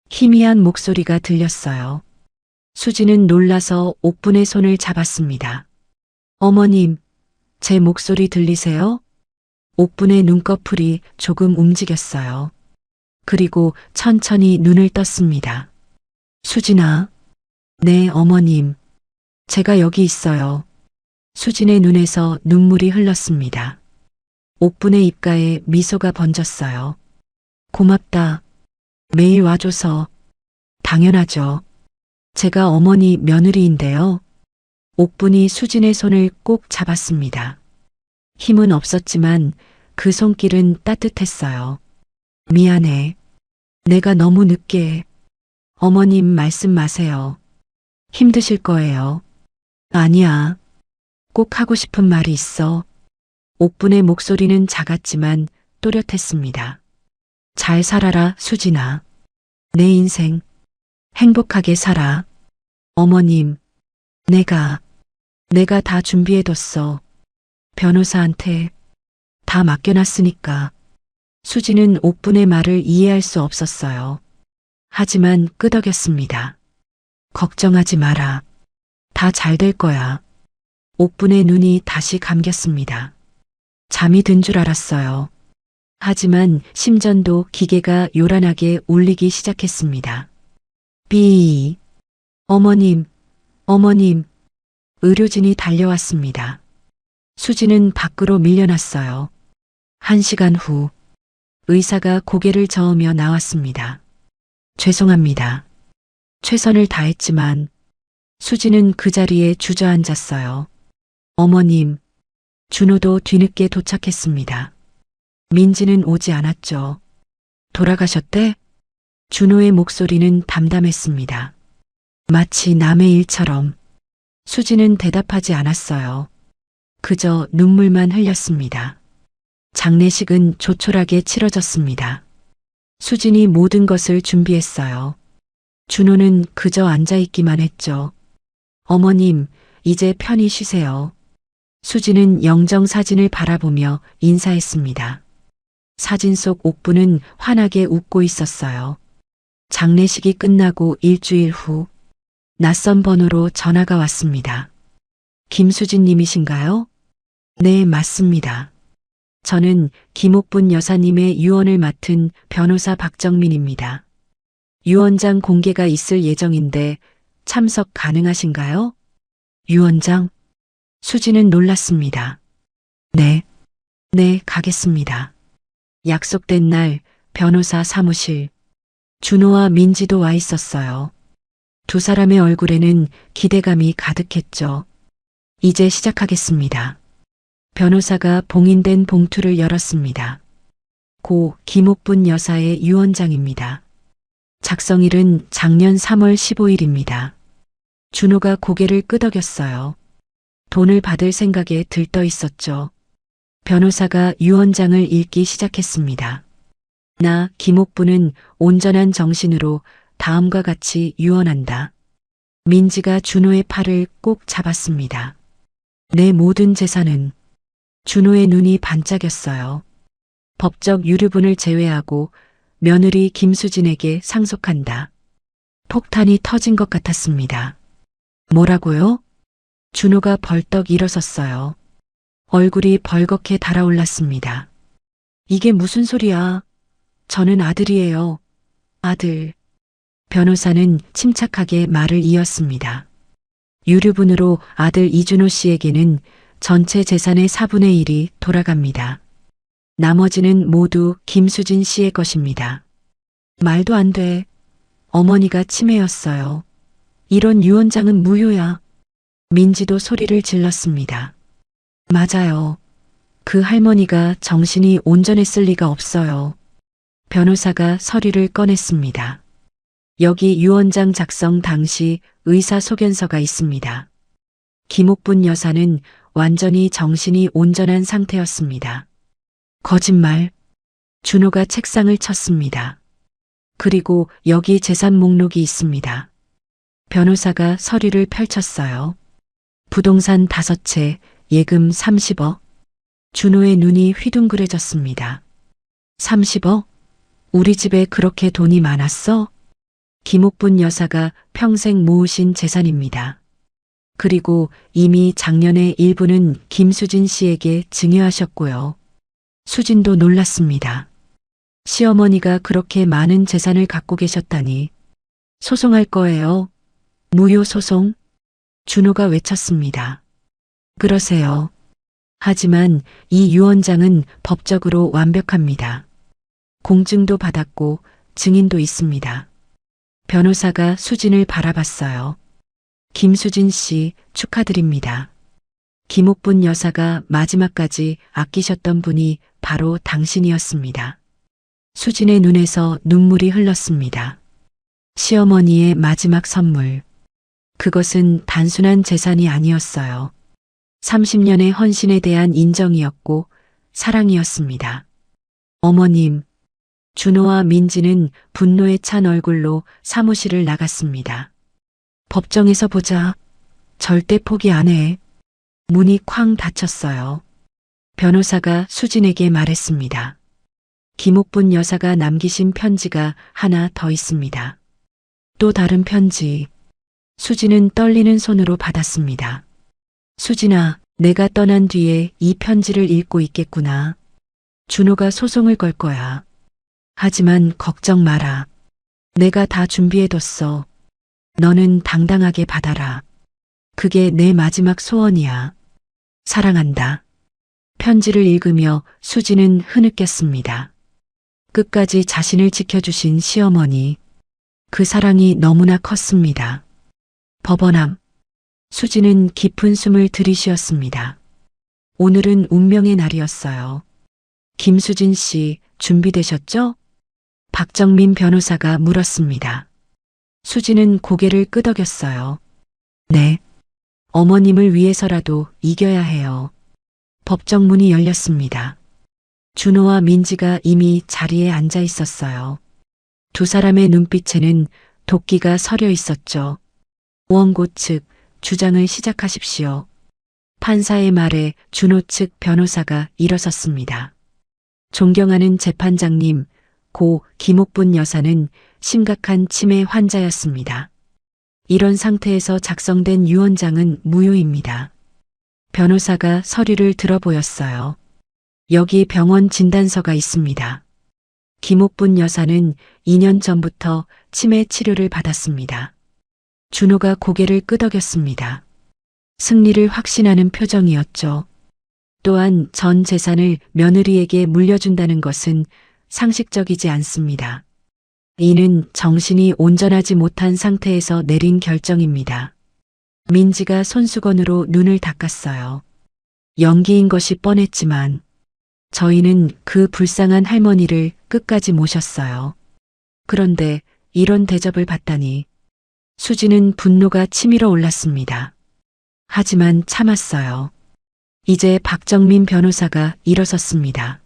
희미한 목소리가 들렸어요. 수지는 놀라서 옥분의 손을 잡았습니다. 어머님, 제 목소리 들리세요? 옥분의 눈꺼풀이 조금 움직였어요. 그리고 천천히 눈을 떴습니다. 수진아. 네, 어머님. 제가 여기 있어요. 수진의 눈에서 눈물이 흘렀습니다. 옥분의 입가에 미소가 번졌어요. 고맙다. 매일 와줘서. 당연하죠. 제가 어머니 며느리인데요. 옥분이 수진의 손을 꼭 잡았습니다. 힘은 없었지만 그 손길은 따뜻했어요. 미안해. 내가 너무 늦게. 어머님 말씀 마세요. 힘드실 거예요. 아니야. 꼭 하고 싶은 말이 있어. 옥분의 목소리는 작았지만 또렷했습니다. 잘 살아라, 수진아. 내 인생 행복하게 살아. 어머님, 내가 다 준비해뒀어. 변호사한테 다 맡겨놨으니까. 수지는 옥분의 말을 이해할 수 없었어요. 하지만 끄덕였습니다. 걱정하지 마라. 다 잘 될 거야. 옥분의 눈이 다시 감겼습니다. 잠이 든 줄 알았어요. 하지만 심전도 기계가 요란하게 울리기 시작했습니다. 삐. 어머님, 어머님. 의료진이 달려왔습니다. 수지는 밖으로 밀려났어요. 1시간 후, 의사가 고개를 저으며 나왔습니다. 죄송합니다. 최선을 다했지만 수지는 그 자리에 주저앉았어요. 어머님, 준호도 뒤늦게 도착했습니다. 민지는 오지 않았죠. 돌아가셨대? 준호의 목소리는 담담했습니다. 마치 남의 일처럼. 수지는 대답하지 않았어요. 그저 눈물만 흘렸습니다. 장례식은 조촐하게 치러졌습니다. 수진이 모든 것을 준비했어요. 준호는 그저 앉아있기만 했죠. 어머님, 이제 편히 쉬세요. 수진은 영정 사진을 바라보며 인사했습니다. 사진 속 옥부는 환하게 웃고 있었어요. 장례식이 끝나고 일주일 후, 낯선 번호로 전화가 왔습니다. 김수진 님이신가요? 네, 맞습니다. 저는 김옥분 여사님의 유언을 맡은 변호사 박정민입니다. 유언장 공개가 있을 예정인데 참석 가능하신가요? 유언장? 수지는 놀랐습니다. 네, 가겠습니다. 약속된 날 변호사 사무실. 준호와 민지도 와 있었어요. 두 사람의 얼굴에는 기대감이 가득했죠. 이제 시작하겠습니다. 변호사가 봉인된 봉투를 열었습니다. 고 김옥분 여사의 유언장입니다. 작성일은 작년 3월 15일입니다. 준호가 고개를 끄덕였어요. 돈을 받을 생각에 들떠 있었죠. 변호사가 유언장을 읽기 시작했습니다. 나 김옥부는 온전한 정신으로 다음과 같이 유언한다. 민지가 준호의 팔을 꼭 잡았습니다. 내 모든 재산은. 준호의 눈이 반짝였어요. 법적 유류분을 제외하고 며느리 김수진에게 상속한다. 폭탄이 터진 것 같았습니다. 뭐라고요? 준호가 벌떡 일어섰어요. 얼굴이 벌겋게 달아올랐습니다. 이게 무슨 소리야? 저는 아들이에요. 아들. 변호사는 침착하게 말을 이었습니다. 유류분으로 아들 이준호 씨에게는 전체 재산의 4분의 1이 돌아갑니다. 나머지는 모두 김수진 씨의 것입니다. 말도 안 돼. 어머니가 치매였어요. 이런 유언장은 무효야. 민지도 소리를 질렀습니다. 맞아요. 그 할머니가 정신이 온전했을 리가 없어요. 변호사가 서류를 꺼냈습니다. 여기 유언장 작성 당시 의사소견서가 있습니다. 김옥분 여사는 완전히 정신이 온전한 상태였습니다. 거짓말. 준호가 책상을 쳤습니다. 그리고 여기 재산 목록이 있습니다. 변호사가 서류를 펼쳤어요. 부동산 5채, 예금 30억. 준호의 눈이 휘둥그레졌습니다. 30억? 우리 집에 그렇게 돈이 많았어? 김옥분 여사가 평생 모으신 재산입니다. 그리고 이미 작년에 일부는 김수진 씨에게 증여하셨고요. 수진도 놀랐습니다. 시어머니가 그렇게 많은 재산을 갖고 계셨다니. 소송할 거예요. 무효 소송? 준호가 외쳤습니다. 그러세요. 하지만 이 유언장은 법적으로 완벽합니다. 공증도 받았고 증인도 있습니다. 변호사가 수진을 바라봤어요. 김수진 씨 축하드립니다. 김옥분 여사가 마지막까지 아끼셨던 분이 바로 당신이었습니다. 수진의 눈에서 눈물이 흘렀습니다. 시어머니의 마지막 선물. 그것은 단순한 재산이 아니었어요. 30년의 헌신에 대한 인정이었고 사랑이었습니다. 어머님. 준호와 민지는 분노에 찬 얼굴로 사무실을 나갔습니다. 법정에서 보자. 절대 포기 안 해. 문이 쾅 닫혔어요. 변호사가 수진에게 말했습니다. 김옥분 여사가 남기신 편지가 하나 더 있습니다. 또 다른 편지. 수진은 떨리는 손으로 받았습니다. 수진아, 내가 떠난 뒤에 이 편지를 읽고 있겠구나. 준호가 소송을 걸 거야. 하지만 걱정 마라. 내가 다 준비해뒀어. 너는 당당하게 받아라. 그게 내 마지막 소원이야. 사랑한다. 편지를 읽으며 수지는 흐느꼈습니다. 끝까지 자신을 지켜주신 시어머니. 그 사랑이 너무나 컸습니다. 법원함. 수지는 깊은 숨을 들이쉬었습니다. 오늘은 운명의 날이었어요. 김수진 씨, 준비되셨죠? 박정민 변호사가 물었습니다. 수지는 고개를 끄덕였어요. 네. 어머님을 위해서라도 이겨야 해요. 법정 문이 열렸습니다. 준호와 민지가 이미 자리에 앉아 있었어요. 두 사람의 눈빛에는 도끼가 서려 있었죠. 원고 측 주장을 시작하십시오. 판사의 말에 준호 측 변호사가 일어섰습니다. 존경하는 재판장님, 고 김옥분 여사는 심각한 치매 환자였습니다. 이런 상태에서 작성된 유언장은 무효입니다. 변호사가 서류를 들어보였어요. 여기 병원 진단서가 있습니다. 김옥분 여사는 2년 전부터 치매 치료를 받았습니다. 준호가 고개를 끄덕였습니다. 승리를 확신하는 표정이었죠. 또한 전 재산을 며느리에게 물려준다는 것은 상식적이지 않습니다. 이는 정신이 온전하지 못한 상태에서 내린 결정입니다. 민지가 손수건으로 눈을 닦았어요. 연기인 것이 뻔했지만 저희는 그 불쌍한 할머니를 끝까지 모셨어요. 그런데 이런 대접을 받다니. 수지는 분노가 치밀어 올랐습니다. 하지만 참았어요. 이제 박정민 변호사가 일어섰습니다.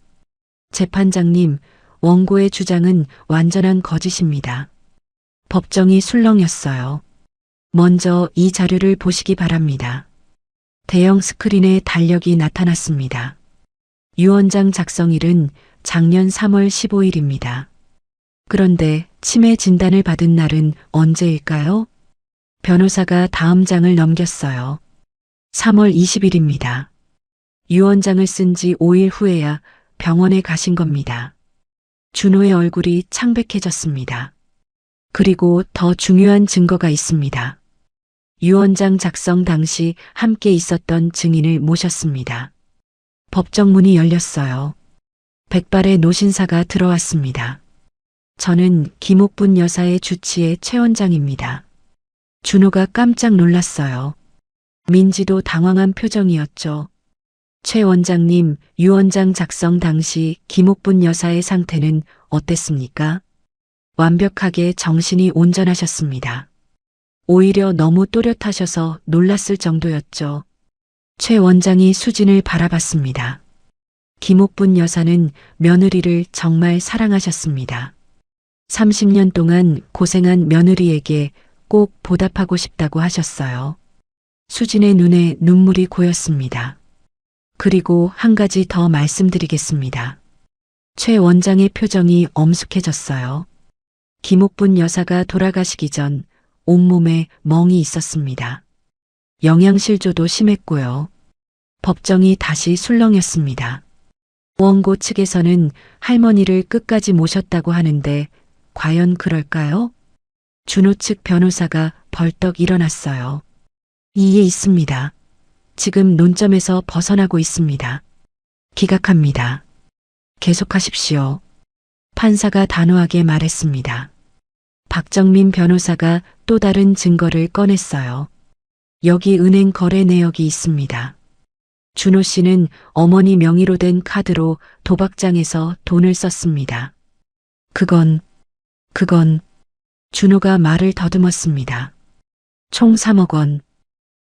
재판장님, 원고의 주장은 완전한 거짓입니다. 법정이 술렁였어요. 먼저 이 자료를 보시기 바랍니다. 대형 스크린에 달력이 나타났습니다. 유언장 작성일은 작년 3월 15일입니다. 그런데 치매 진단을 받은 날은 언제일까요? 변호사가 다음 장을 넘겼어요. 3월 20일입니다. 유언장을 쓴 지 5일 후에야 병원에 가신 겁니다. 준호의 얼굴이 창백해졌습니다. 그리고 더 중요한 증거가 있습니다. 유언장 작성 당시 함께 있었던 증인을 모셨습니다. 법정 문이 열렸어요. 백발의 노신사가 들어왔습니다. 저는 김옥분 여사의 주치의 최 원장입니다. 준호가 깜짝 놀랐어요. 민지도 당황한 표정이었죠. 최 원장님, 유언장 작성 당시 김옥분 여사의 상태는 어땠습니까? 완벽하게 정신이 온전하셨습니다. 오히려 너무 또렷하셔서 놀랐을 정도였죠. 최 원장이 수진을 바라봤습니다. 김옥분 여사는 며느리를 정말 사랑하셨습니다. 30년 동안 고생한 며느리에게 꼭 보답하고 싶다고 하셨어요. 수진의 눈에 눈물이 고였습니다. 그리고 한 가지 더 말씀드리겠습니다. 최 원장의 표정이 엄숙해졌어요. 김옥분 여사가 돌아가시기 전 온몸에 멍이 있었습니다. 영양실조도 심했고요. 법정이 다시 술렁였습니다. 원고 측에서는 할머니를 끝까지 모셨다고 하는데 과연 그럴까요? 준호 측 변호사가 벌떡 일어났어요. 이에 있습니다. 지금 논점에서 벗어나고 있습니다. 기각합니다. 계속하십시오. 판사가 단호하게 말했습니다. 박정민 변호사가 또 다른 증거를 꺼냈어요. 여기 은행 거래 내역이 있습니다. 준호 씨는 어머니 명의로 된 카드로 도박장에서 돈을 썼습니다. 그건 준호가 말을 더듬었습니다. 총 3억 원.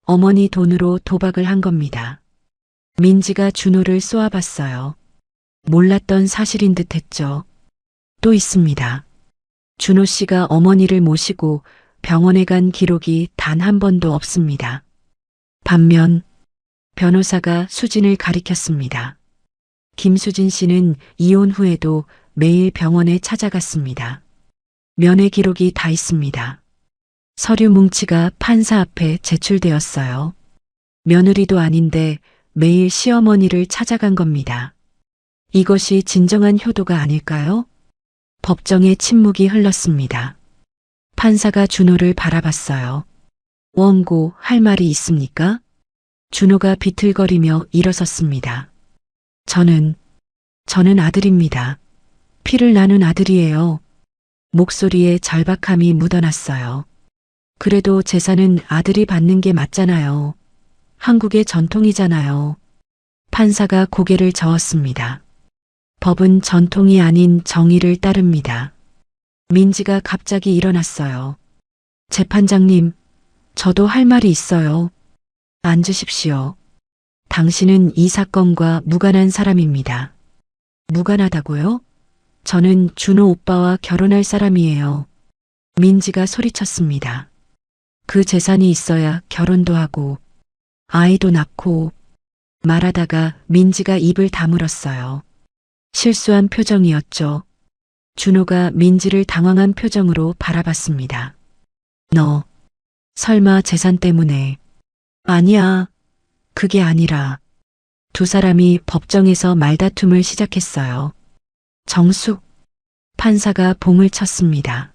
어머니 돈으로 도박을 한 겁니다. 민지가 준호를 쏘아봤어요. 몰랐던 사실인 듯 했죠. 또 있습니다. 준호 씨가 어머니를 모시고 병원에 간 기록이 단 한 번도 없습니다. 반면 변호사가 수진을 가리켰습니다. 김수진 씨는 이혼 후에도 매일 병원에 찾아갔습니다. 면회 기록이 다 있습니다. 서류 뭉치가 판사 앞에 제출되었어요. 며느리도 아닌데 매일 시어머니를 찾아간 겁니다. 이것이 진정한 효도가 아닐까요? 법정의 침묵이 흘렀습니다. 판사가 준호를 바라봤어요. 원고 할 말이 있습니까? 준호가 비틀거리며 일어섰습니다. 저는 아들입니다. 피를 나눈 아들이에요. 목소리에 절박함이 묻어났어요. 그래도 재산은 아들이 받는 게 맞잖아요. 한국의 전통이잖아요. 판사가 고개를 저었습니다. 법은 전통이 아닌 정의를 따릅니다. 민지가 갑자기 일어났어요. 재판장님, 저도 할 말이 있어요. 앉으십시오. 당신은 이 사건과 무관한 사람입니다. 무관하다고요? 저는 준호 오빠와 결혼할 사람이에요. 민지가 소리쳤습니다. 그 재산이 있어야 결혼도 하고 아이도 낳고. 말하다가 민지가 입을 다물었어요. 실수한 표정이었죠. 준호가 민지를 당황한 표정으로 바라봤습니다. 너 설마 재산 때문에? 아니야. 그게 아니라. 두 사람이 법정에서 말다툼을 시작했어요. 정숙 판사가 봉을 쳤습니다.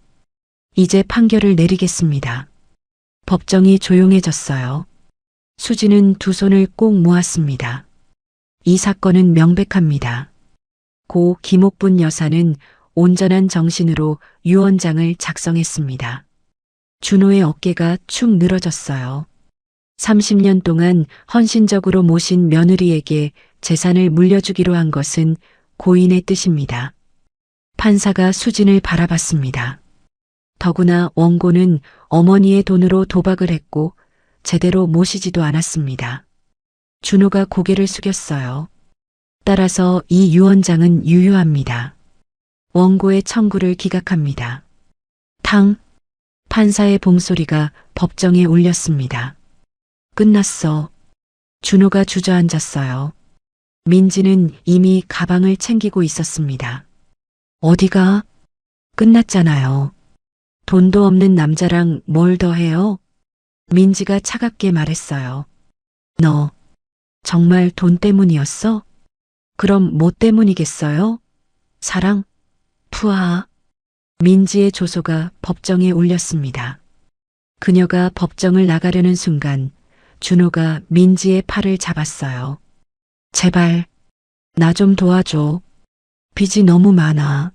이제 판결을 내리겠습니다. 법정이 조용해졌어요. 수지는 두 손을 꼭 모았습니다. 이 사건은 명백합니다. 고 김옥분 여사는 온전한 정신으로 유언장을 작성했습니다. 준호의 어깨가 축 늘어졌어요. 30년 동안 헌신적으로 모신 며느리에게 재산을 물려주기로 한 것은 고인의 뜻입니다. 판사가 수진을 바라봤습니다. 더구나 원고는 어머니의 돈으로 도박을 했고 제대로 모시지도 않았습니다. 준호가 고개를 숙였어요. 따라서 이 유언장은 유효합니다. 원고의 청구를 기각합니다. 탕! 판사의 봉소리가 법정에 울렸습니다. 끝났어. 준호가 주저앉았어요. 민지는 이미 가방을 챙기고 있었습니다. 어디가? 끝났잖아요. 돈도 없는 남자랑 뭘 더 해요? 민지가 차갑게 말했어요. 너 정말 돈 때문이었어? 그럼 뭐 때문이겠어요? 사랑? 푸아. 민지의 조소가 법정에 울렸습니다. 그녀가 법정을 나가려는 순간 준호가 민지의 팔을 잡았어요. 제발 나 좀 도와줘. 빚이 너무 많아.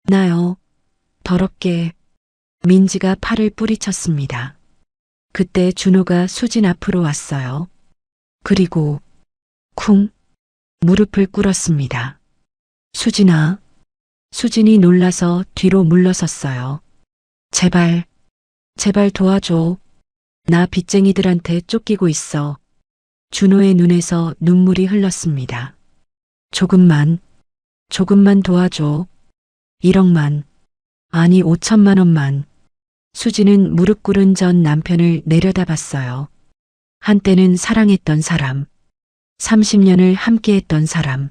나요. 더럽게. 민지가 팔을 뿌리쳤습니다. 그때 준호가 수진 앞으로 왔어요. 그리고 쿵 무릎을 꿇었습니다. 수진아. 수진이 놀라서 뒤로 물러섰어요. 제발 도와줘. 나 빚쟁이들한테 쫓기고 있어. 준호의 눈에서 눈물이 흘렀습니다. 조금만 도와줘. 1억만, 아니 5천만 원만. 수지는 무릎 꿇은 전 남편을 내려다봤어요. 한때는 사랑했던 사람, 30년을 함께했던 사람.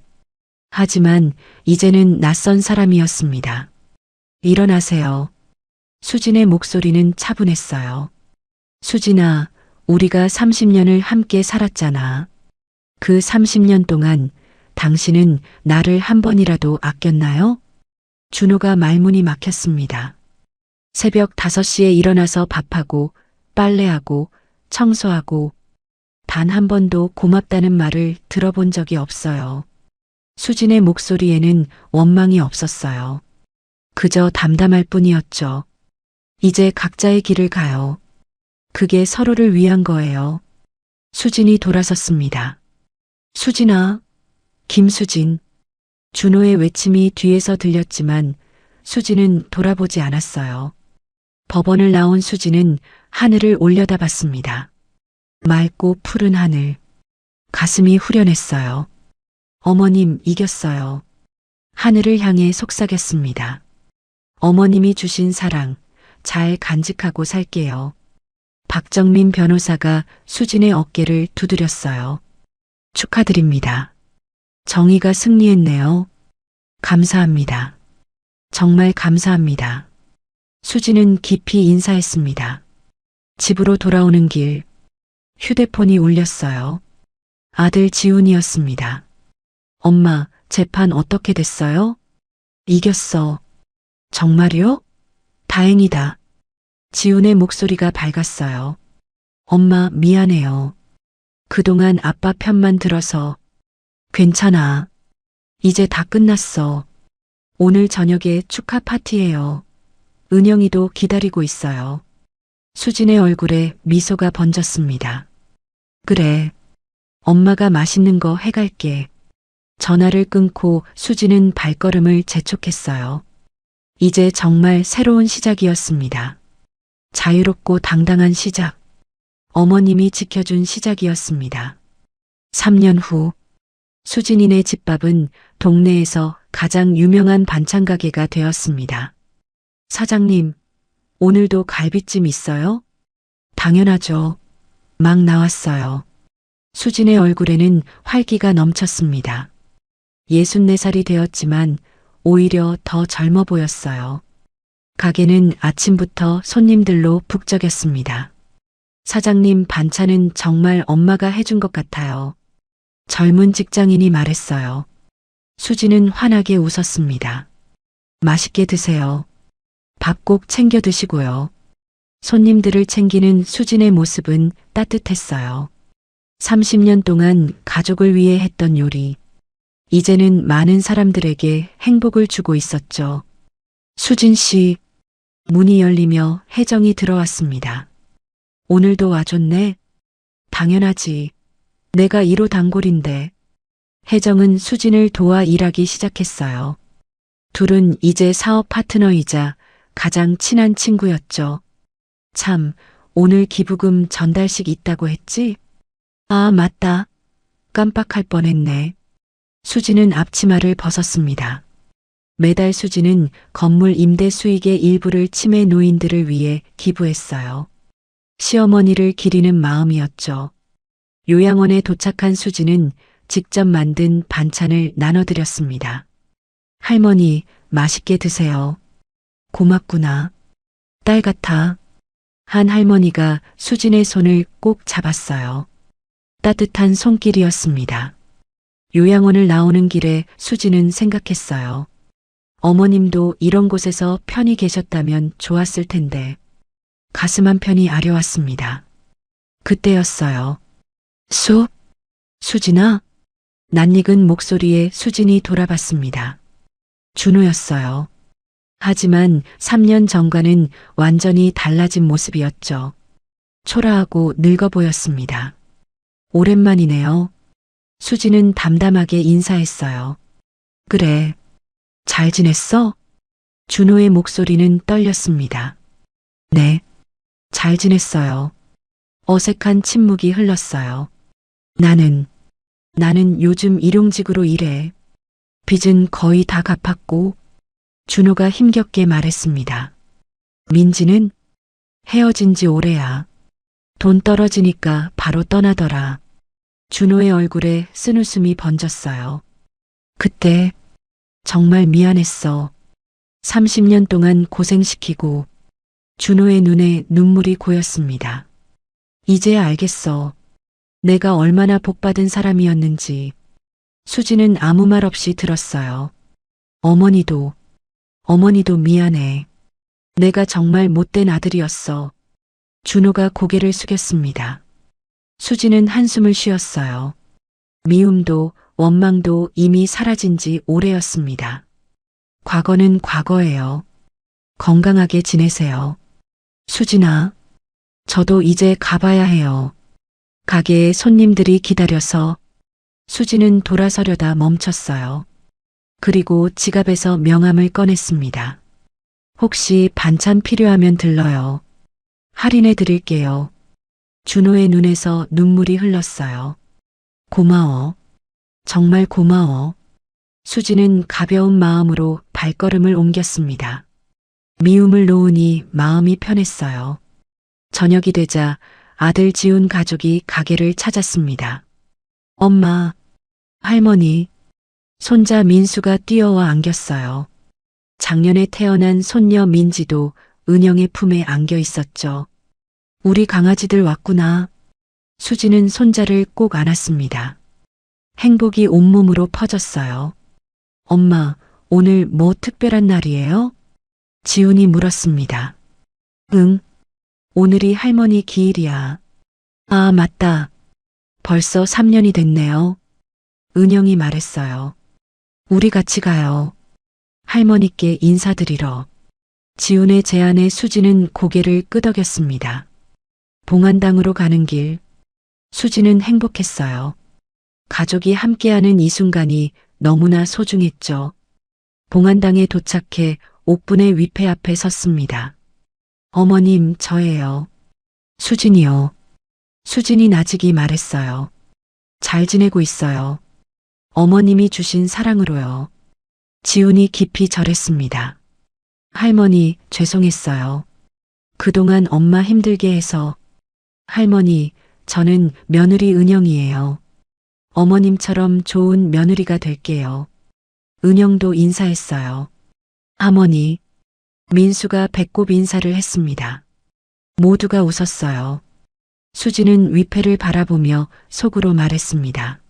하지만 이제는 낯선 사람이었습니다. 일어나세요. 수진의 목소리는 차분했어요. 수진아, 우리가 30년을 함께 살았잖아. 그 30년 동안 당신은 나를 한 번이라도 아꼈나요? 준호가 말문이 막혔습니다. 새벽 5시에 일어나서 밥하고 빨래하고 청소하고 단 한 번도 고맙다는 말을 들어본 적이 없어요. 수진의 목소리에는 원망이 없었어요. 그저 담담할 뿐이었죠. 이제 각자의 길을 가요. 그게 서로를 위한 거예요. 수진이 돌아섰습니다. 수진아, 김수진. 준호의 외침이 뒤에서 들렸지만 수진은 돌아보지 않았어요. 법원을 나온 수진은 하늘을 올려다봤습니다. 맑고 푸른 하늘. 가슴이 후련했어요. 어머님 이겼어요. 하늘을 향해 속삭였습니다. 어머님이 주신 사랑 잘 간직하고 살게요. 박정민 변호사가 수진의 어깨를 두드렸어요. 축하드립니다. 정의가 승리했네요. 감사합니다. 정말 감사합니다. 수진은 깊이 인사했습니다. 집으로 돌아오는 길 휴대폰이 울렸어요. 아들 지훈이었습니다. 엄마, 재판 어떻게 됐어요? 이겼어. 정말요? 다행이다. 지훈의 목소리가 밝았어요. 엄마, 미안해요. 그동안 아빠 편만 들어서. 괜찮아. 이제 다 끝났어. 오늘 저녁에 축하 파티예요. 은영이도 기다리고 있어요. 수진의 얼굴에 미소가 번졌습니다. 그래. 엄마가 맛있는 거 해갈게. 전화를 끊고 수진은 발걸음을 재촉했어요. 이제 정말 새로운 시작이었습니다. 자유롭고 당당한 시작. 어머님이 지켜준 시작이었습니다. 3년 후 수진이네 집밥은 동네에서 가장 유명한 반찬 가게가 되었습니다. 사장님, 오늘도 갈비찜 있어요? 당연하죠. 막 나왔어요. 수진의 얼굴에는 활기가 넘쳤습니다. 64살이 되었지만 오히려 더 젊어 보였어요. 가게는 아침부터 손님들로 북적였습니다. 사장님, 반찬은 정말 엄마가 해준 것 같아요. 젊은 직장인이 말했어요. 수진은 환하게 웃었습니다. 맛있게 드세요. 밥 꼭 챙겨 드시고요. 손님들을 챙기는 수진의 모습은 따뜻했어요. 30년 동안 가족을 위해 했던 요리. 이제는 많은 사람들에게 행복을 주고 있었죠. 수진 씨, 문이 열리며 혜정이 들어왔습니다. 오늘도 와줬네? 당연하지. 내가 1호 단골인데. 혜정은 수진을 도와 일하기 시작했어요. 둘은 이제 사업 파트너이자 가장 친한 친구였죠. 참, 오늘 기부금 전달식 있다고 했지? 아, 맞다. 깜빡할 뻔했네. 수진은 앞치마를 벗었습니다. 매달 수진은 건물 임대 수익의 일부를 치매 노인들을 위해 기부했어요. 시어머니를 기리는 마음이었죠. 요양원에 도착한 수진은 직접 만든 반찬을 나눠드렸습니다. 할머니, 맛있게 드세요. 고맙구나. 딸 같아. 한 할머니가 수진의 손을 꼭 잡았어요. 따뜻한 손길이었습니다. 요양원을 나오는 길에 수진은 생각했어요. 어머님도 이런 곳에서 편히 계셨다면 좋았을 텐데. 가슴 한편이 아려왔습니다. 그때였어요. 수진아? 낯익은 목소리에 수진이 돌아봤습니다. 준호였어요. 하지만 3년 전과는 완전히 달라진 모습이었죠. 초라하고 늙어 보였습니다. 오랜만이네요. 수진은 담담하게 인사했어요. 그래. 잘 지냈어? 준호의 목소리는 떨렸습니다. 네. 잘 지냈어요. 어색한 침묵이 흘렀어요. 나는 요즘 일용직으로 일해. 빚은 거의 다 갚았고. 준호가 힘겹게 말했습니다. 민지는 헤어진 지 오래야. 돈 떨어지니까 바로 떠나더라. 준호의 얼굴에 쓴웃음이 번졌어요. 그때 정말 미안했어. 30년 동안 고생시키고. 준호의 눈에 눈물이 고였습니다. 이제야 알겠어. 내가 얼마나 복받은 사람이었는지. 수지는 아무 말 없이 들었어요. 어머니도 미안해. 내가 정말 못된 아들이었어. 준호가 고개를 숙였습니다. 수지는 한숨을 쉬었어요. 미움도 원망도 이미 사라진 지 오래였습니다. 과거는 과거예요. 건강하게 지내세요. 수진아, 저도 이제 가봐야 해요. 가게에 손님들이 기다려서 수지는 돌아서려다 멈췄어요. 그리고 지갑에서 명함을 꺼냈습니다. 혹시 반찬 필요하면 들러요. 할인해 드릴게요. 준호의 눈에서 눈물이 흘렀어요. 고마워. 정말 고마워. 수지는 가벼운 마음으로 발걸음을 옮겼습니다. 미움을 놓으니 마음이 편했어요. 저녁이 되자 아들 지훈 가족이 가게를 찾았습니다. 엄마, 할머니, 손자 민수가 뛰어와 안겼어요. 작년에 태어난 손녀 민지도 은영의 품에 안겨 있었죠. 우리 강아지들 왔구나. 수지는 손자를 꼭 안았습니다. 행복이 온몸으로 퍼졌어요. 엄마, 오늘 뭐 특별한 날이에요? 지훈이 물었습니다. 응, 오늘이 할머니 기일이야. 아, 맞다. 벌써 3년이 됐네요. 은영이 말했어요. 우리 같이 가요. 할머니께 인사드리러. 지훈의 제안에 수지는 고개를 끄덕였습니다. 봉안당으로 가는 길. 수지는 행복했어요. 가족이 함께하는 이 순간이 너무나 소중했죠. 봉안당에 도착해 옥분의 위패 앞에 섰습니다. 어머님, 저예요. 수진이요. 수진이 나직이 말했어요. 잘 지내고 있어요. 어머님이 주신 사랑으로요. 지훈이 깊이 절했습니다. 할머니, 죄송했어요. 그동안 엄마 힘들게 해서. 할머니, 저는 며느리 은영이에요. 어머님처럼 좋은 며느리가 될게요. 은영도 인사했어요. 할머니. 민수가 배꼽 인사를 했습니다. 모두가 웃었어요. 수지는 위패를 바라보며 속으로 말했습니다.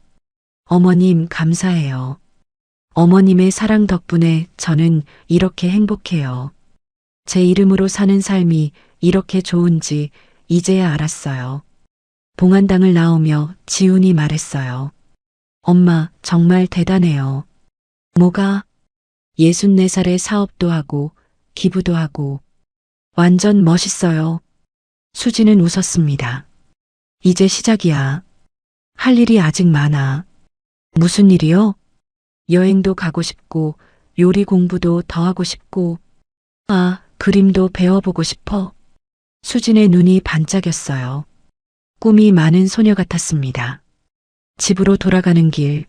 어머님, 감사해요. 어머님의 사랑 덕분에 저는 이렇게 행복해요. 제 이름으로 사는 삶이 이렇게 좋은지 이제야 알았어요. 봉안당을 나오며 지훈이 말했어요. 엄마, 정말 대단해요. 뭐가? 64살에 사업도 하고 기부도 하고 완전 멋있어요. 수지는 웃었습니다. 이제 시작이야. 할 일이 아직 많아. 무슨 일이요? 여행도 가고 싶고 요리 공부도 더 하고 싶고 그림도 배워보고 싶어. 수진의 눈이 반짝였어요. 꿈이 많은 소녀 같았습니다. 집으로 돌아가는 길.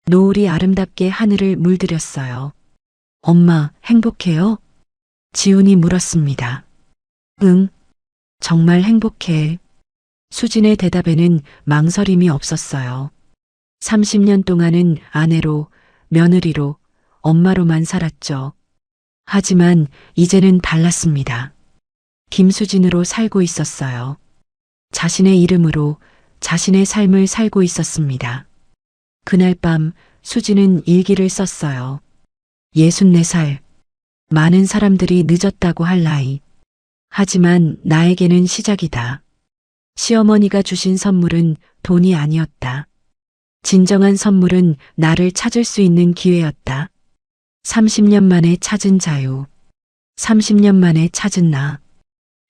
노을이 아름답게 하늘을 물들였어요. 엄마, 행복해요? 지훈이 물었습니다. 응, 정말 행복해. 수진의 대답에는 망설임이 없었어요. 30년 동안은 아내로, 며느리로, 엄마로만 살았죠. 하지만 이제는 달랐습니다. 김수진으로 살고 있었어요. 자신의 이름으로 자신의 삶을 살고 있었습니다. 그날 밤 수진은 일기를 썼어요. 64살. 많은 사람들이 늦었다고 할 나이. 하지만 나에게는 시작이다. 시어머니가 주신 선물은 돈이 아니었다. 진정한 선물은 나를 찾을 수 있는 기회였다. 30년 만에 찾은 자유. 30년 만에 찾은 나.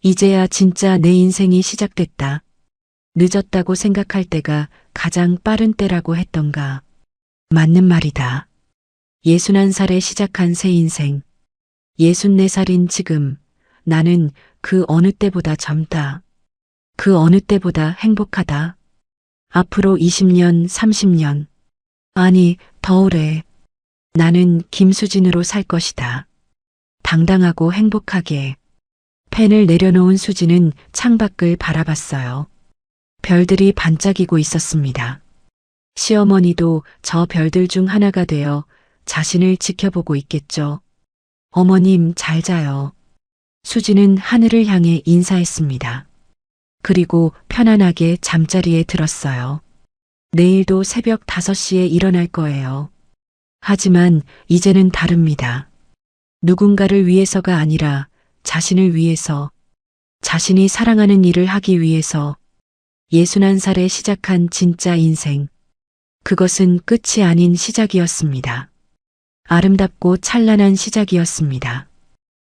이제야 진짜 내 인생이 시작됐다. 늦었다고 생각할 때가 가장 빠른 때라고 했던가. 맞는 말이다. 61살에 시작한 새 인생. 64살인 지금 나는 그 어느 때보다 젊다. 그 어느 때보다 행복하다. 앞으로 20년, 30년. 아니, 더 오래. 나는 김수진으로 살 것이다. 당당하고 행복하게. 펜을 내려놓은 수진은 창밖을 바라봤어요. 별들이 반짝이고 있었습니다. 시어머니도 저 별들 중 하나가 되어 자신을 지켜보고 있겠죠. 어머님, 잘 자요. 수진은 하늘을 향해 인사했습니다. 그리고 편안하게 잠자리에 들었어요. 내일도 새벽 5시에 일어날 거예요. 하지만 이제는 다릅니다. 누군가를 위해서가 아니라 자신을 위해서, 자신이 사랑하는 일을 하기 위해서 61살에 시작한 진짜 인생. 그것은 끝이 아닌 시작이었습니다. 아름답고 찬란한 시작이었습니다.